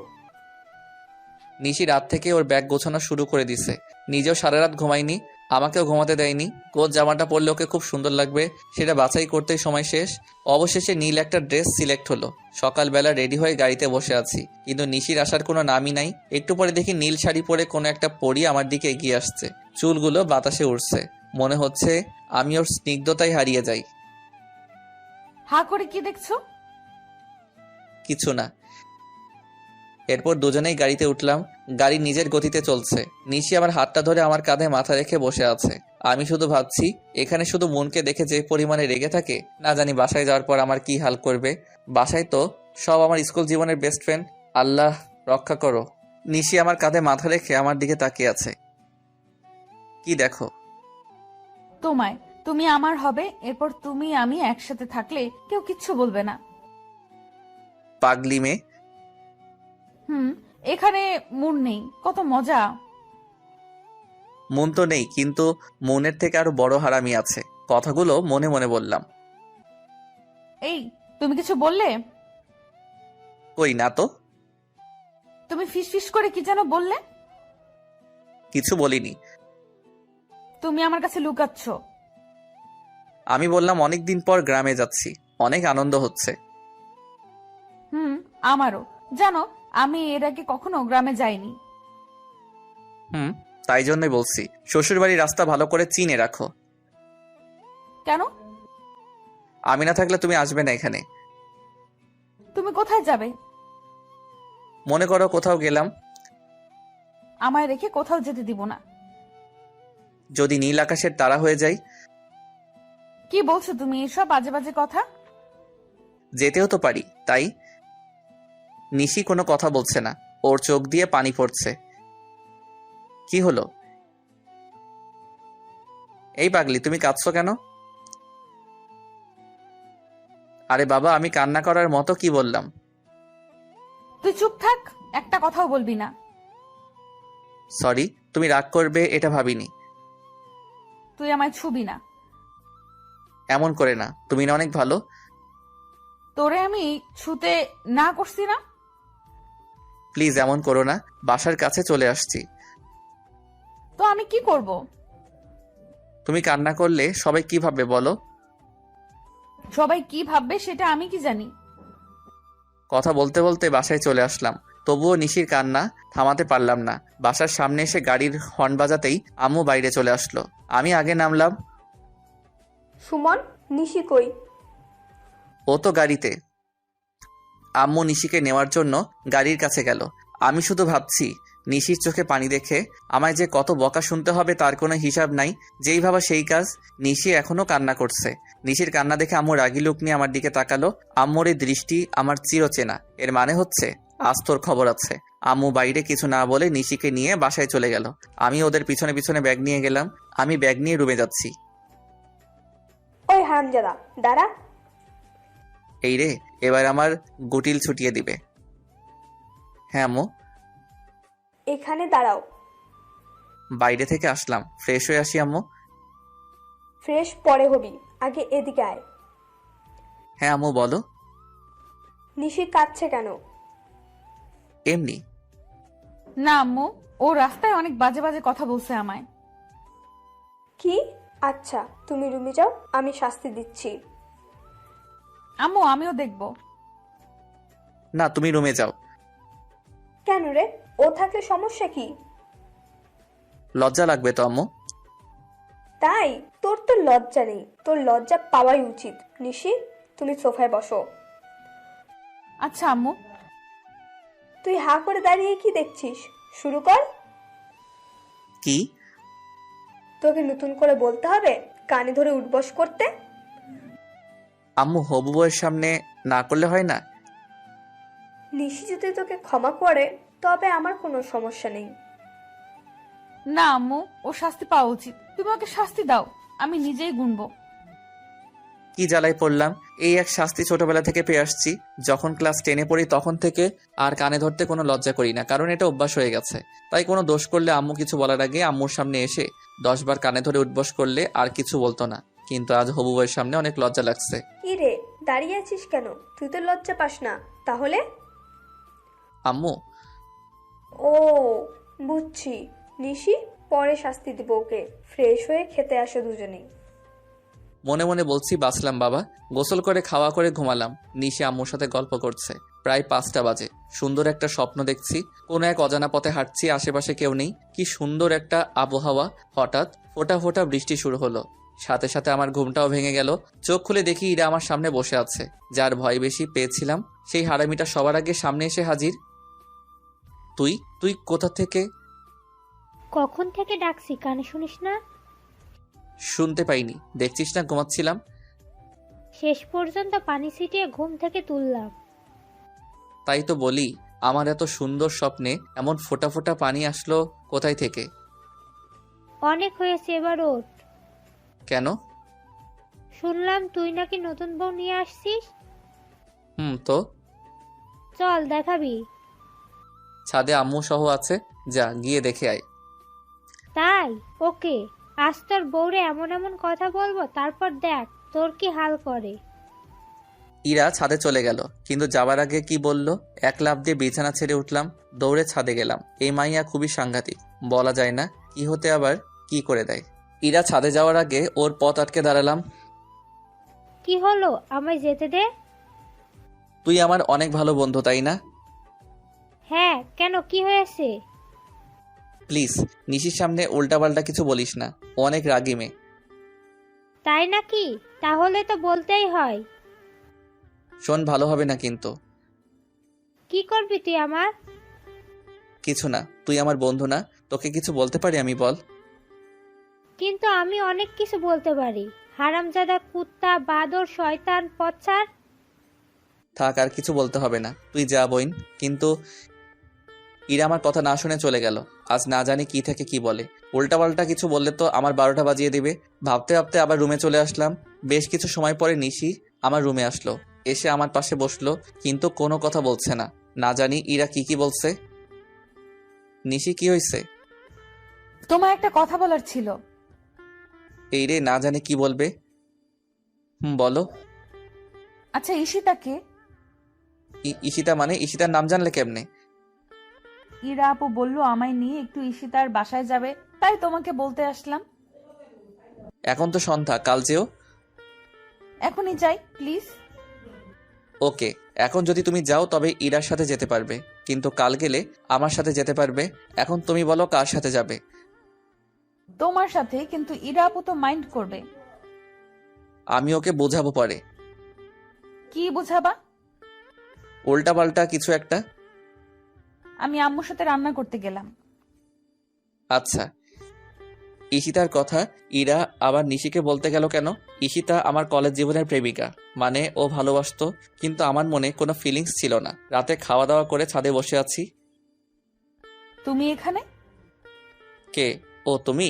নিশি রাত থেকে ওর ব্যাগ গোছানো শুরু করে দিছে। নিজেও সারা রাত ঘুমায়নি, আমাকেও ঘুমাতে দেয়নি। কোন জামাটা পরলে ওকে খুব সুন্দর লাগবে সেটা বাছাই করতেই সময় শেষ। অবশেষে নীল একটা ড্রেস সিলেক্ট হলো। সকালবেলা রেডি হয়ে গাড়িতে বসে আছি, কিন্তু নিশির আসার কোনো নামই নাই। একটু পরে দেখি নীল শাড়ি পরে কোনো একটা পরী আমার দিকে এগিয়ে আসছে। চুলগুলো বাতাসে উড়ছে। মনে হচ্ছে আমি ওর স্নিগ্ধতায় হারিয়ে যাই। হা করে কি দেখছো? কিছু না। এরপর দুজনেই গাড়িতে উঠলাম। গাড়ি নিজের গতিতে চলছে। নিশি আমার হাতটা ধরে আমার কাঁধে মাথা রেখে বসে আছে। আমি শুধু ভাবছি এখানে শুধু মনকে দেখে যে পরিমাণে রেগে থাকে, না জানি বাসায় যাওয়ার পর আমার কি হাল করবে। বাসায় তো সব আমার স্কুল জীবনের বেস্ট ফ্রেন্ড। আল্লাহ রক্ষা করো। নিশি আমার কাঁধে মাথা রেখে আমার দিকে তাকিয়ে আছে। কি দেখো? তোমায়। তুমি আমার হবে, এরপর তুমি আমি একসাথে থাকলে কেউ কিচ্ছু বলবে না। পাগলি মেয়ে। এখানে মুন নেই, কত মজা। মন তো নেই, কিন্তু মনের থেকে আরো বড় হারামি আছে। কথাগুলো মনে মনে বললাম। এই তুমি কিছু বললে? কই না তো। তুমি ফিসফিস করে কি যেন বললে? কিছু বলিনি। তুমি আমার কাছে লুকাচ্ছ। আমি বললাম অনেকদিন পর গ্রামে যাচ্ছি, অনেক আনন্দ হচ্ছে। আমারও। জানো, আমি এর আগে কখনো গ্রামে যাইনি। তাই জন্যই বলছি শ্বশুরবাড়ির রাস্তা ভালো করে চিনে রাখো। কেন? আমি না থাকলে তুমি আসবে না এখানে। তুমি কোথায় যাবে? মনে করো কোথাও গেলাম। আমায় রেখে কোথাও যেতে দিব না। যদি নীল আকাশের তারা হয়ে যাই? কি বলছো তুমি এসব বাজে বাজে কথা? যেতেও তো পারি, তাই। নিশি কোনো কথা বলছে না, ওর চোখ দিয়ে পানি পড়ছে। কি হলো? এই পাগলি, তুমি কাঁদছো কেন? আরে বাবা, আমি কান্না করার মতো কি বললাম? তুই চুপ থাক, একটা কথাও বলবি না। সরি, তুমি রাগ করবে এটা ভাবিনি। তুই আমায় ছুবি না। এমন করে না, তুমি না অনেক ভালো। তোরে আমি ছুতে না করছি না? প্লিজ এমন করো না, বাসার কাছে চলে আসছি। তো আমি কি করব? তুমি কান্না করলে সবাই কি ভাববে বলো? সবাই কি ভাববে সেটা আমি কি জানি? কথা বলতে বলতে বাসায় চলে আসলাম, তবুও নিশির কান্না থামাতে পারলাম না। বাসার সামনে এসে গাড়ির হর্ন বাজাতেই আম্মু বাইরে চলে আসলো। আমি আগে নামলাম। সুমন, নিশি কই? ও তো গাড়িতে। আম্মু নিশিকে নেওয়ার জন্য গাড়ির কাছে গেল। আমি শুধু ভাবছি, নিশির চোখে পানি দেখে আমায় যে কত বকা শুনতে হবে তার কোনো হিসাব নাই। যেই ভাবা সেই কাজ। নিশি এখনো কান্না করছে। নিশির কান্না দেখে আম্মু রাগী লোক নিয়ে আমার দিকে তাকালো। আম্মুর এই দৃষ্টি আমার চিরচেনা। এর মানে হচ্ছে আজ তোর খবর আছে। আম্মু বাইরে কিছু না বলে নিশিকে নিয়ে বাসায় চলে গেল। আমি ওদের পিছনে পিছনে ব্যাগ নিয়ে গেলাম। আমি ব্যাগ নিয়ে রুমে যাচ্ছি। ওই হারামজাদা, দাঁড়া। এই রে, এবার আমার গুটিল ছুটিয়ে দিবে। হ্যাঁ আম্মু। এখানে দাঁড়াও। বাইরে থেকে আসলাম, ফ্রেশ হয়ে আসি আম্মু। ফ্রেশ পরে হবি, আগে এদিকে আয়। হ্যাঁ আম্মু বলো। নিশি কাঁদছে কেন? এমনি। না আম্মু, ও রাস্তায় অনেক বাজে বাজে কথা বলছে আমায়। কি? আচ্ছা, তুমি রুমে যাও, আমি শাস্তি দিচ্ছি। আম্মু আমিও দেখব। না, তুমি রুমে যাও। কেন রে? ও থাকলে সমস্যা কি? লজ্জা লাগবে তো আম্মু। তাই? তোর তো লজ্জা নেই, তোর লজ্জা পাওয়াই উচিত। নিশি, তুমি সোফায় বসো। আচ্ছা আম্মু। তুই হা করে দাঁড়িয়ে কি দেখছিস? শুরু কর। কি? তোকে নতুন করে বলতে হবে কানে ধরে উঠবস করতে? আম্মু, হবু বউয়ের সামনে না করলে হয় না? নিশি যদি তোকে ক্ষমা করে তবে আমার কোনো সমস্যা নেই। না আম্মু, ও শাস্তি পাওয়া উচিত। তুমি ওকে শাস্তি দাও, আমি নিজেই গুনবো। কি জ্বালায় পড়লাম। এই এক শাস্তি ছোটবেলা থেকে পেয়ে আসছি। যখন ক্লাস 10-এ পড়ি তখন থেকে আর কানে ধরতে কোনো লজ্জা করি না, কারণ এটা অভ্যাস হয়ে গেছে। তাই কোনো দোষ করলে আম্মু কিছু বলার আগে আম্মুর সামনে এসে 10 বার কানে ধরে উঠবস করলে আর কিছু বলতো না। কিন্তু আজ হবু বউয়ের সামনে অনেক লজ্জা লাগছে। কি রে, দাঁড়িয়ে আছিস কেন? তুই তো লজ্জা পাস না তাহলে? আম্মু। ও বুঝছি। নিশি, পরে শাস্তি দিব ওকে। ফ্রেশ হয়ে খেতে আসো দুজনেই। মনে মনে বলছি, বাঁচলাম বাবা। গোসল করে খাওয়া করে ঘুমালাম। নিশি আম্মুর সাথে গল্প করছে। প্রায় 5টা বাজে। সুন্দর একটা স্বপ্ন দেখছি। কোনো এক অজানা পথে হাঁটছি, আশেপাশে কেউ নেই। কি সুন্দর একটা আবহাওয়া। হঠাৎ ফোঁটা ফোঁটা বৃষ্টি শুরু হলো। সাথে সাথে আমার ঘুমটাও ভেঙে গেল। চোখ খুলে দেখি ইরা আমার সামনে বসে আছে। যার ভয় বেশি পেয়েছিলাম সেই হারামিটা সবার আগে সামনে এসে হাজির। তুই তুই কোথা থেকে? কখন থেকে ডাকছি, কানে শুনিস না? শুনতে পাইনি, দেখছিস না ঘুমাচ্ছিলাম। শেষ পর্যন্ত পানি ছিটিয়ে ঘুম থেকে তুললাম। তাই তো বলি, আমার এত সুন্দর স্বপ্নে এমন ফোঁটা ফোঁটা পানি আসলো কোথায় থেকে? অনেক হয়েছে, এবার ওঠ। কেন? শুনলাম তুই নাকি নতুন বউ নিয়ে আসছিস। তো চল দেখাবি। ছাদে আম্মু সহ আছে, যা গিয়ে দেখে আয়। তাই? ওকে, আজ তোর বউরে এমন এমন কথা বলবো, তারপর দেখ তোর কি হাল করে। ইরা ছাদে চলে গেল, কিন্তু যাবার আগে কি বলল? এক লাফ দিয়ে বিছানা ছেড়ে উঠলাম, দৌড়ে ছাদে গেলাম। এই মাইয়া খুবই সাংঘাতিক, বলা যায় না কি হতে আবার কি করে দেয়। ইরা ছাদে যাওয়ার আগে ওর পথ আটকে দাঁড়ালাম। কি হলো, আমায় যেতে দে। তুই আমার অনেক ভালো বন্ধু, তাই না? হ্যাঁ, কেন, কি হয়েছে? প্লিজ নিশির সামনে উল্টাপাল্টা কিছু বলিস না, ও অনেক রাগী মেয়ে। তাই নাকি? তাহলে তো বলতেই হয়। শোন, ভালো হবে না কিন্তু। কি করবি তুই আমার? কিছু না, তুই আমার বন্ধু না, তোকে কিছু বলতে পারি আমি, বল। কিন্তু আমি অনেক কিছু বলতে পারি। হারামজাদা, কুত্তা, বাদর, শয়তান, পচ্ছার। থাক, আর কিছু বলতে হবে না, তুই যা বইন। কিন্তু ইরা আমার কথা না শুনে চলে গেল। আজ না জানি কি থেকে কি বলে। উল্টাপাল্টা কিছু বললে তো আমার 12টা বাজিয়ে দিবে। ভাবতে ভাবতে আবার রুমে চলে আসলাম। বেশ কিছু সময় পরে নিশি আমার রুমে আসলো। এসে আমার পাশে বসলো, কিন্তু কোনো কথা বলছে না। না জানি ইরা কি বলছে। নিশি, কি হয়েছে? তোমার একটা কথা বলার ছিল। এই রে, না জানি কি বলবে। বলো। আচ্ছা, ঈশিতাকে? ঈশিতা মানে? ঈশিতার নাম জানলে কেমনে? ইরা আপু বললো আমায় নিয়ে একটু ঈশিতার বাসায় যাবে, তাই তোমাকে বলতে আসলাম। এখন তো সন্ধ্যা, কাল যেও। এখনই যাই প্লিজ। ওকে, এখন যদি তুমি যাও তবে ইরার সাথে যেতে পারবে, কিন্তু কাল গেলে আমার সাথে যেতে পারবে। এখন তুমি বলো কার সাথে যাবে? তোমার সাথে, কিন্তু ইরা আপু তো মাইন্ড করবে। আমি ওকে বোঝাবো পরে। কি বুঝাবা? উল্টাপাল্টা কিছু একটা। আমি আম্মুর সাথে রান্না করতে গেলাম। আচ্ছা। ঈশিতার কথা ইরা আবার নিশিকে বলতে গেল কেন? ঈশিতা আমার কলেজ জীবনের প্রেমিকা, মানে ও ভালোবাসতো, কিন্তু আমার মনে কোনো ফিলিংস ছিল না। রাতে খাওয়া দাওয়া করে ছাদে বসে আছি। তুমি এখানে? কে? ও তুমি?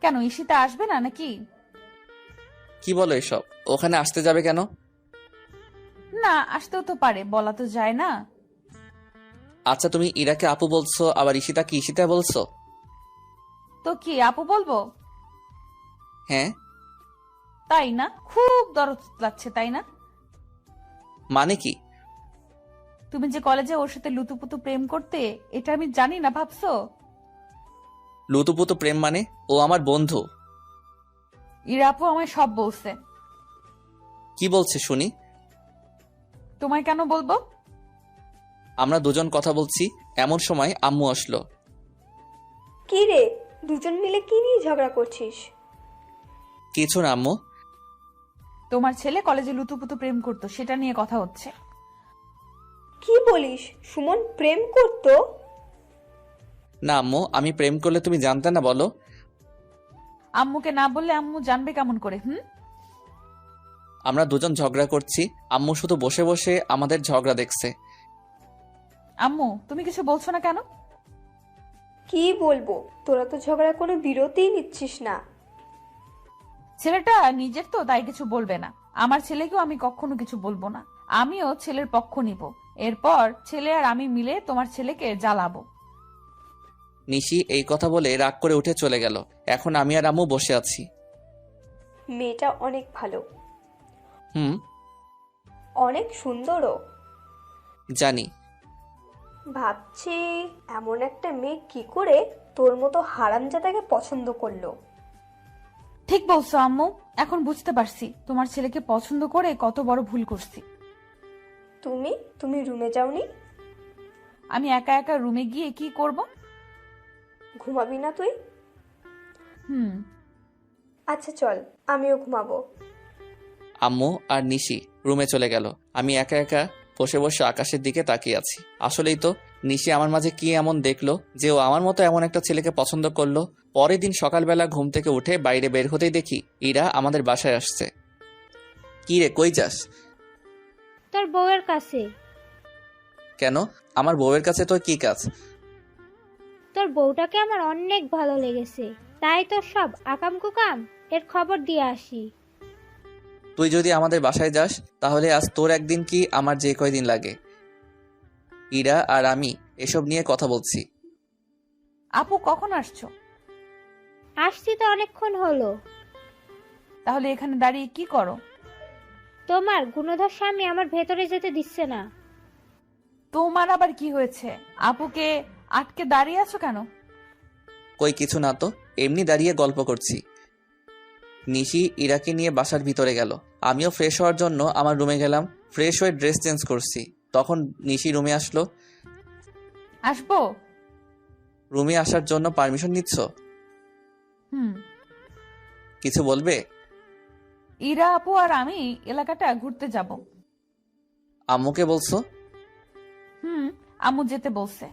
কেন, ঈশিতা আসবে না নাকি? কি বলো এসব? ওখানে আসতে যাবে কেন? না, আসতেও তো পারে, বলা তো যায় না। আচ্ছা, তুমি ইরাকে আপু বলছো, আবার ঈশিতাকে ঈশিতা বলছো। তো কি আপু বলবো? হ্যাঁ। তাই না? খুব দরদ লাগছে, তাই না? মানে কি? তুমি যে কলেজে ওর সাথে লুতুপুতু প্রেম করতে, এটা আমি জানি না ভাবছো? লুতুপুতু প্রেম মানে? ও আমার বন্ধু। ইরা আপু আমায় সব বলছে। কি বলছে শুনি? তোমায় কেন বলবো? আমরা দুজন কথা বলছি, এমন সময় আম্মু আসলো। কি রে, দুজন মিলে কি নিয়ে ঝগড়া করছিস? কিছু না আম্মু। তোমার ছেলে কলেজে লুতুপুতু প্রেম করতো, সেটা নিয়ে কথা হচ্ছে। কি বলিস? সুমন প্রেম করতো? না আম্মু, আমি প্রেম করলে তুমি জানতে না? বলো। আম্মুকে না বললে আম্মু জানবে কেমন করে? আমরা দুজন ঝগড়া করছি, আম্মু শুধু বসে বসে আমাদের ঝগড়া দেখছে। আম্মু, তুমি কিছু বলছো না কেন? কি বলবো, তোরা তো ঝগড়া কোনো বিরতিই নিচ্ছিস না। ছেলেটা নিজের তো, তাই কিছু বলবে না। আমার ছেলেকেও আমি কখনো কিছু বলবো না। আমিও ছেলের পক্ষ নিব। এরপর ছেলে আর আমি মিলে তোমার ছেলেকে জ্বালাবো। নিশি এই কথা বলে রাগ করে উঠে চলে গেল। এখন আমি আর আম্মু বসে আছি। মেয়েটা অনেক ভালো, হুম, অনেক সুন্দরও। জানি। ভাবছি এমন একটা মেয়ে কি করে তোর মতো হারামজাদাকে পছন্দ করলো। ঠিক বলছো আম্মু, এখন বুঝতে পারছি তোমার ছেলেকে পছন্দ করে কত বড় ভুল করছি। তুমি রুমে যাওনি? আমি একা একা রুমে গিয়ে কি করব? ঘুমাবি না তুই? হুম। আচ্ছা চল, আমিও ঘুমাবো। আম্মু আর নিশি রুমে চলে গেল। আমি একা একা বসে বসে আকাশের দিকে তাকিয়ে আছি। আসলেই তো, নিশি আমার মাঝে কি এমন দেখলো যে ও আমার মতো এমন একটা ছেলেকে পছন্দ করলো। পরের দিন সকালবেলা ঘুম থেকে উঠে বাইরে বের হতেই দেখি ইরা আমাদের বাসায় আসছে। কি রে, কই যাস? তোর বউয়ের কাছে। কেন? আমার বউয়ের কাছে তোর কি কাজ? তোর বউটাকে আমার অনেক ভালো লেগেছে, তাই তোর সব আকাম কুকাম এর খবর দিয়ে আসি। তুই যদি আমাদের বাসায় যাস তাহলে আজ তোর একদিন কি আমার যে কয়দিন লাগে। ইরা আর আমি এসব নিয়ে কথা বলছি। আপু, কখন আসছো? আসছি তো অনেকক্ষণ হলো। তাহলে এখানে দাঁড়িয়ে কি করো? তোমার গুণধর স্বামী আমার ভেতরে যেতে দিচ্ছে না। তোমার আবার কি হয়েছে? আপুকে আটকে দাঁড়িয়ে আছো কেন? কই কিছু না তো, এমনি দাঁড়িয়ে গল্প করছি। নিশি ইরাকে নিয়ে বাসার ভিতরে গেল। আমিও ফ্রেশ হওয়ার জন্য আমার রুমে গেলাম। ফ্রেশ হয়ে ড্রেস চেঞ্জ করছি, তখন নিশি রুমে আসলো। আসবো? রুমে আসার জন্য পারমিশন নিচ্ছ? হুম। কিছু বলবে? ইরা আপু আর আমি এলাকাটা ঘুরতে যাব। আম্মুকে বলছো? হুম, আম্মু যেতে বলছে।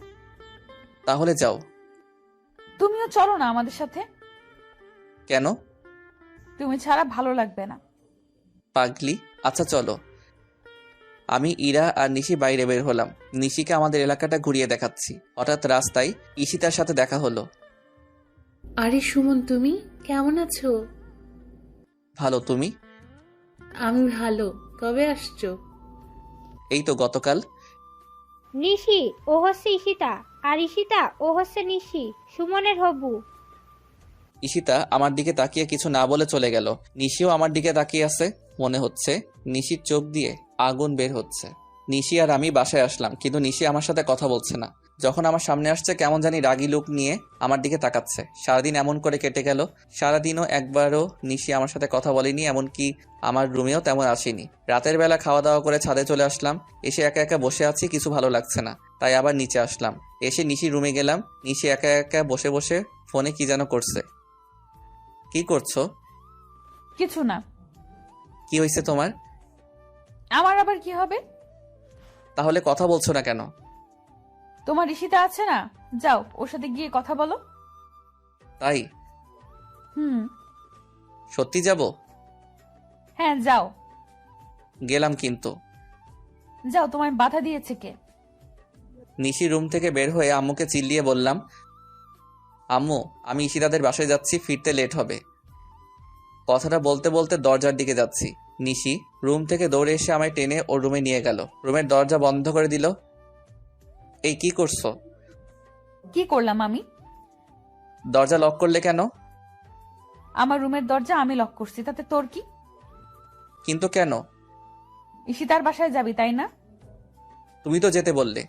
তাহলে যাও। তুমিও চলো না আমাদের সাথে। কেন? তুমি ছাড়া ভালো লাগবে না। পাগলি, আচ্ছা চলো। আমি ইরা আর নিশি বাইরে বের হলাম। নিশিকে আমাদের এলাকাটা ঘুরিয়ে দেখাচ্ছি। হঠাৎ রাস্তায় ঈশিতার সাথে দেখা হলো। আরে সুমন, তুমি কেমন আছো? ভালো, তুমি? আমি ভালো। কবে আসছো? এই তো গতকাল। নিশি ও হচ্ছে ঈশিতা, আর ঈশিতা ও হচ্ছে নিশি, সুমনের হবু। ঈশিতা আমার দিকে তাকিয়ে কিছু না বলে চলে গেল। নিশিও আমার দিকে তাকিয়ে আছে। মনে হচ্ছে নিশির চোখ দিয়ে আগুন বের হচ্ছে। নিশি আর আমি বাসায় আসলাম, কিন্তু নিশি আমার সাথে কথা বলছে না। যখন আমার সামনে আসছে কেমন জানি রাগী লুক নিয়ে আমার দিকে তাকাচ্ছে। সারাদিন এমন করে কেটে গেল। সারাদিনও একবারও নিশি আমার সাথে কথা বলেনি, এমনকি আমার রুমেও তেমন আসেনি। রাতের বেলা খাওয়া দাওয়া করে ছাদে চলে আসলাম। এসে একা একা বসে আছি, কিছু ভালো লাগছে না, তাই আবার নিচে আসলাম। এসে নিশি রুমে গেলাম। নিশি একা একা বসে বসে ফোনে কি যেন করছে। কি করছো? কিছু না। কি হয়েছে তোমার? আমার আবার কি হবে? তাহলে কথা বলছো না কেন? তোমার ঋষিতা আছে না, যাও ওর সাথে গিয়ে কথা বলো। তাই? হুম। সত্যি যাব? হ্যাঁ যাও। গেলাম কিন্তু। যাও, তোমায় বাধা দিয়েছে কে? নিশি রুম থেকে বের হয়ে আম্মুকে চিল্লিয়ে বললাম, আম্মু আমি ঈশিতাদের বাসায় যাচ্ছি, ফিরতে লেট হবে। কথাটা বলতে বলতে দরজার দিকে যাচ্ছি। নিশি রুম থেকে দৌড়ে এসে আমায় টেনে ওর রুমে নিয়ে গেল। রুমের দরজা বন্ধ করে দিল। এই কি করছো? কি করলাম আমি? দরজা লক করলে কেন? আমার রুমের দরজা আমি লক করছি, তাতে তোর কি? কিন্তু কেন? ঈশিতার বাসায় যাবি তাই না? তুমি তো যেতে বললে।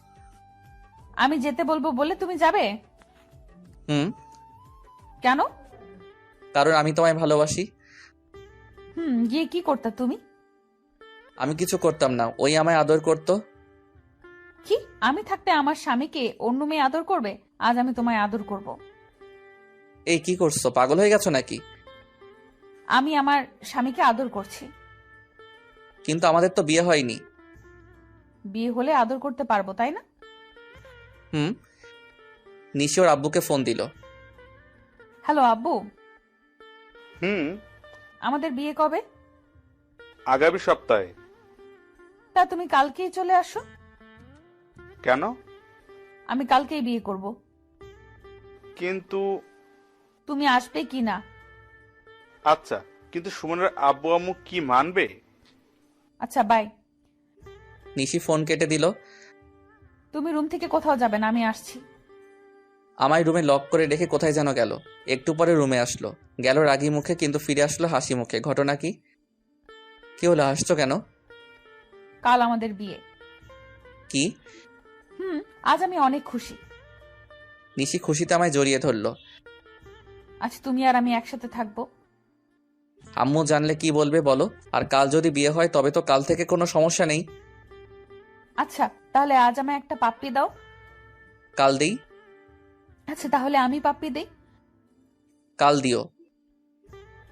আমি যেতে বলবো বলে তুমি যাবে? হুম। কেন? কারণ আমি তোমায় ভালোবাসি। গিয়ে কি করতা তুমি? আমি কিছু করতাম না, ওই আমায় আদর করতো। কি, আমি থাকতে আমার স্বামীকে অন্য মেয়ে আদর করবে? আজ আমি তোমায় আদর করব। এই কি করছো, পাগল হয়ে গেছো নাকি? আমি আমার স্বামীকে আদর করছি। কিন্তু আমাদের তো বিয়ে হয়নি। বিয়ে হলে আদর করতে পারবো, তাই না? হুম। নিশি ওর আব্বুকে ফোন দিল। হ্যালো আব্বু, হুম। আমাদের বিয়ে কবে? আগামী সপ্তাহে। তা তুমি কালকেই চলে আসো। কেন? আমি কালকেই বিয়ে করব। কিন্তু তুমি আসবে কি না? আচ্ছা, কিন্তু সুমনের আব্বু আম্মু কি মানবে? আচ্ছা বাই। নিশি ফোন কেটে দিল। তুমি রুম থেকে কোথাও যাবে না, আমি আসছি। আমায় রুমে লক করে রেখে কোথায় যেন গেল। একটু পরে রুমে আসলো। গেল রাগী মুখে, কিন্তু ফিরে আসলো হাসি মুখে। ঘটনা কি? কি হলো, হাসছো কেন? কাল আমাদের বিয়ে। কি? আজ আমি অনেক খুশি। নিশি খুশিতে আমায় জড়িয়ে ধরলো। আজ তুমি আর আমি একসাথে থাকবো। আম্মু জানলে কি বলবে বলো? আর কাল যদি বিয়ে হয় তবে তো কাল থেকে কোনো সমস্যা নেই। আচ্ছা তাহলে আজ আমায় একটা পাপ্পি দাও। কাল দেই। আচ্ছা তাহলে আমি পাপ্পি দেই। কাল দিও।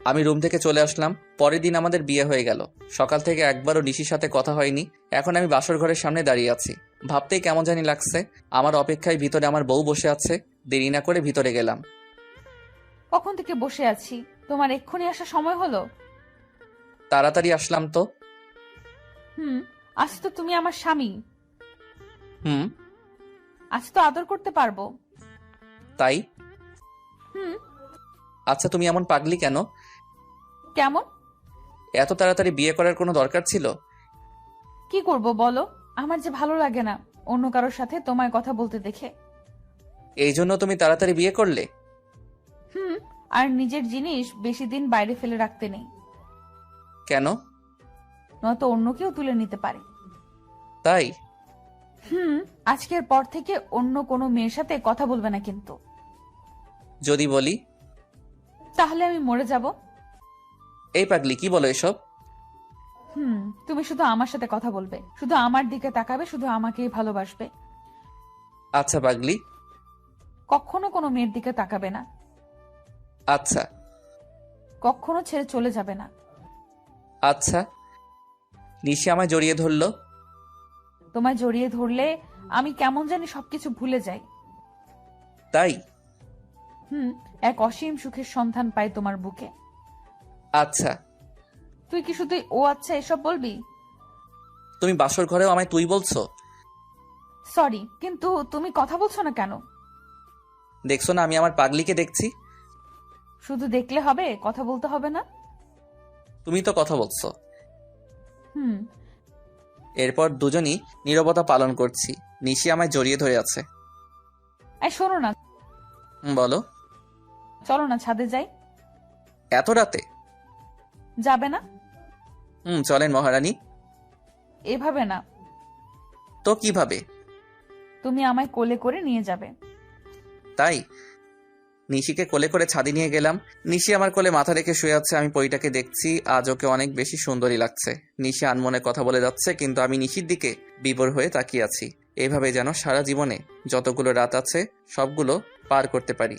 আমি রুম থেকে চলে আসলাম। পরের দিন আমাদের বিয়ে হয়ে গেল। সকাল থেকে একবারও নিশির সাথে কথা হয়নি। এখন আমি বাসর ঘরের সামনে দাঁড়িয়ে আছি। ভাবতেই কেমন জানি লাগছে। আমার অপেক্ষায় ভিতরে আমার বউ বসে আছে। দেরি না করে ভিতরে গেলাম। কখন থেকে বসে আছি, তোমার এক্ষুনি আসার সময় হলো? তাড়াতাড়ি আসলাম তো। আজ তো তুমি আমার স্বামী। হুম। আজ তো আদর করতে পারবো। তাই? হুম। আচ্ছা তুমি এমন পাগলি কেন? কেমন? এত তাড়াতাড়ি বিয়ে করার কোনো দরকার ছিল? কি করব বলো, আমার যে ভালো লাগে না অন্য কারোর সাথে তোমায় কথা বলতে দেখে। এই জন্য তুমি তাড়াতাড়ি বিয়ে করলে? আর নিজের জিনিস বেশি দিন বাইরে ফেলে রাখতে নেই, কেন? নয়তো অন্য কেউ তুলে নিতে পারে। তাই? আজকের পর থেকে অন্য কোনো মেয়ের সাথে কথা বলবে না কিন্তু। যদি বলি? তাহলে আমি মরে যাব। এই পাগলি কি বলো এসব? তুমি শুধু আমার সাথে কথা বলবে, শুধু আমার দিকে তাকাবে, শুধু আমাকেই ভালোবাসবে। আচ্ছা পাগলি। কখনো কোনো মেয়ের দিকে তাকাবে না। আচ্ছা। কখনো ছেড়ে চলে যাবে না। আচ্ছা। নিশি আমায় জড়িয়ে ধরলো। তোমায় জড়িয়ে ধরলে আমি কেমন জানি সবকিছু ভুলে যাই। তাই? এক অসীম সুখের সন্ধান পাই তোমার বুকে। আচ্ছা। তুই কি শুধু ও আচ্ছা এসব বলবি? তুমি বাসর ঘরেও আমায় তুই বলছো? সরি, কিন্তু তুমি কথা বলছো না কেন? দেখছো না আমি আমার পাগলিকে দেখছি। শুধু দেখলে হবে, কথা বলতে হবে না? তুমি তো কথা বলছো। হুম। এরপর দুজনই নীরবতা পালন করছি। নিশি আমায় জড়িয়ে ধরে আছে। এই শোনো না, বলো। চলো না ছাদে যাই। এত রাতে? যাবে না? চলেন মহারানী। এভাবে না, তো কিভাবে? তুমি আমায় কোলে করে নিয়ে যাবে। তাই নিশিকে কোলে করে ছাদে নিয়ে গেলাম। নিশি আমার কোলে মাথা রেখে শুয়ে আছে। আমি পরীটাকে দেখছি, আজ ওকে অনেক বেশি সুন্দরী লাগছে। নিশি আনমনে কথা বলে যাচ্ছে, কিন্তু আমি নিশির দিকে বিভোর হয়ে তাকিয়ে আছি। এইভাবে যেন সারা জীবনে যতগুলো রাত আছে সবগুলো পার করতে পারি।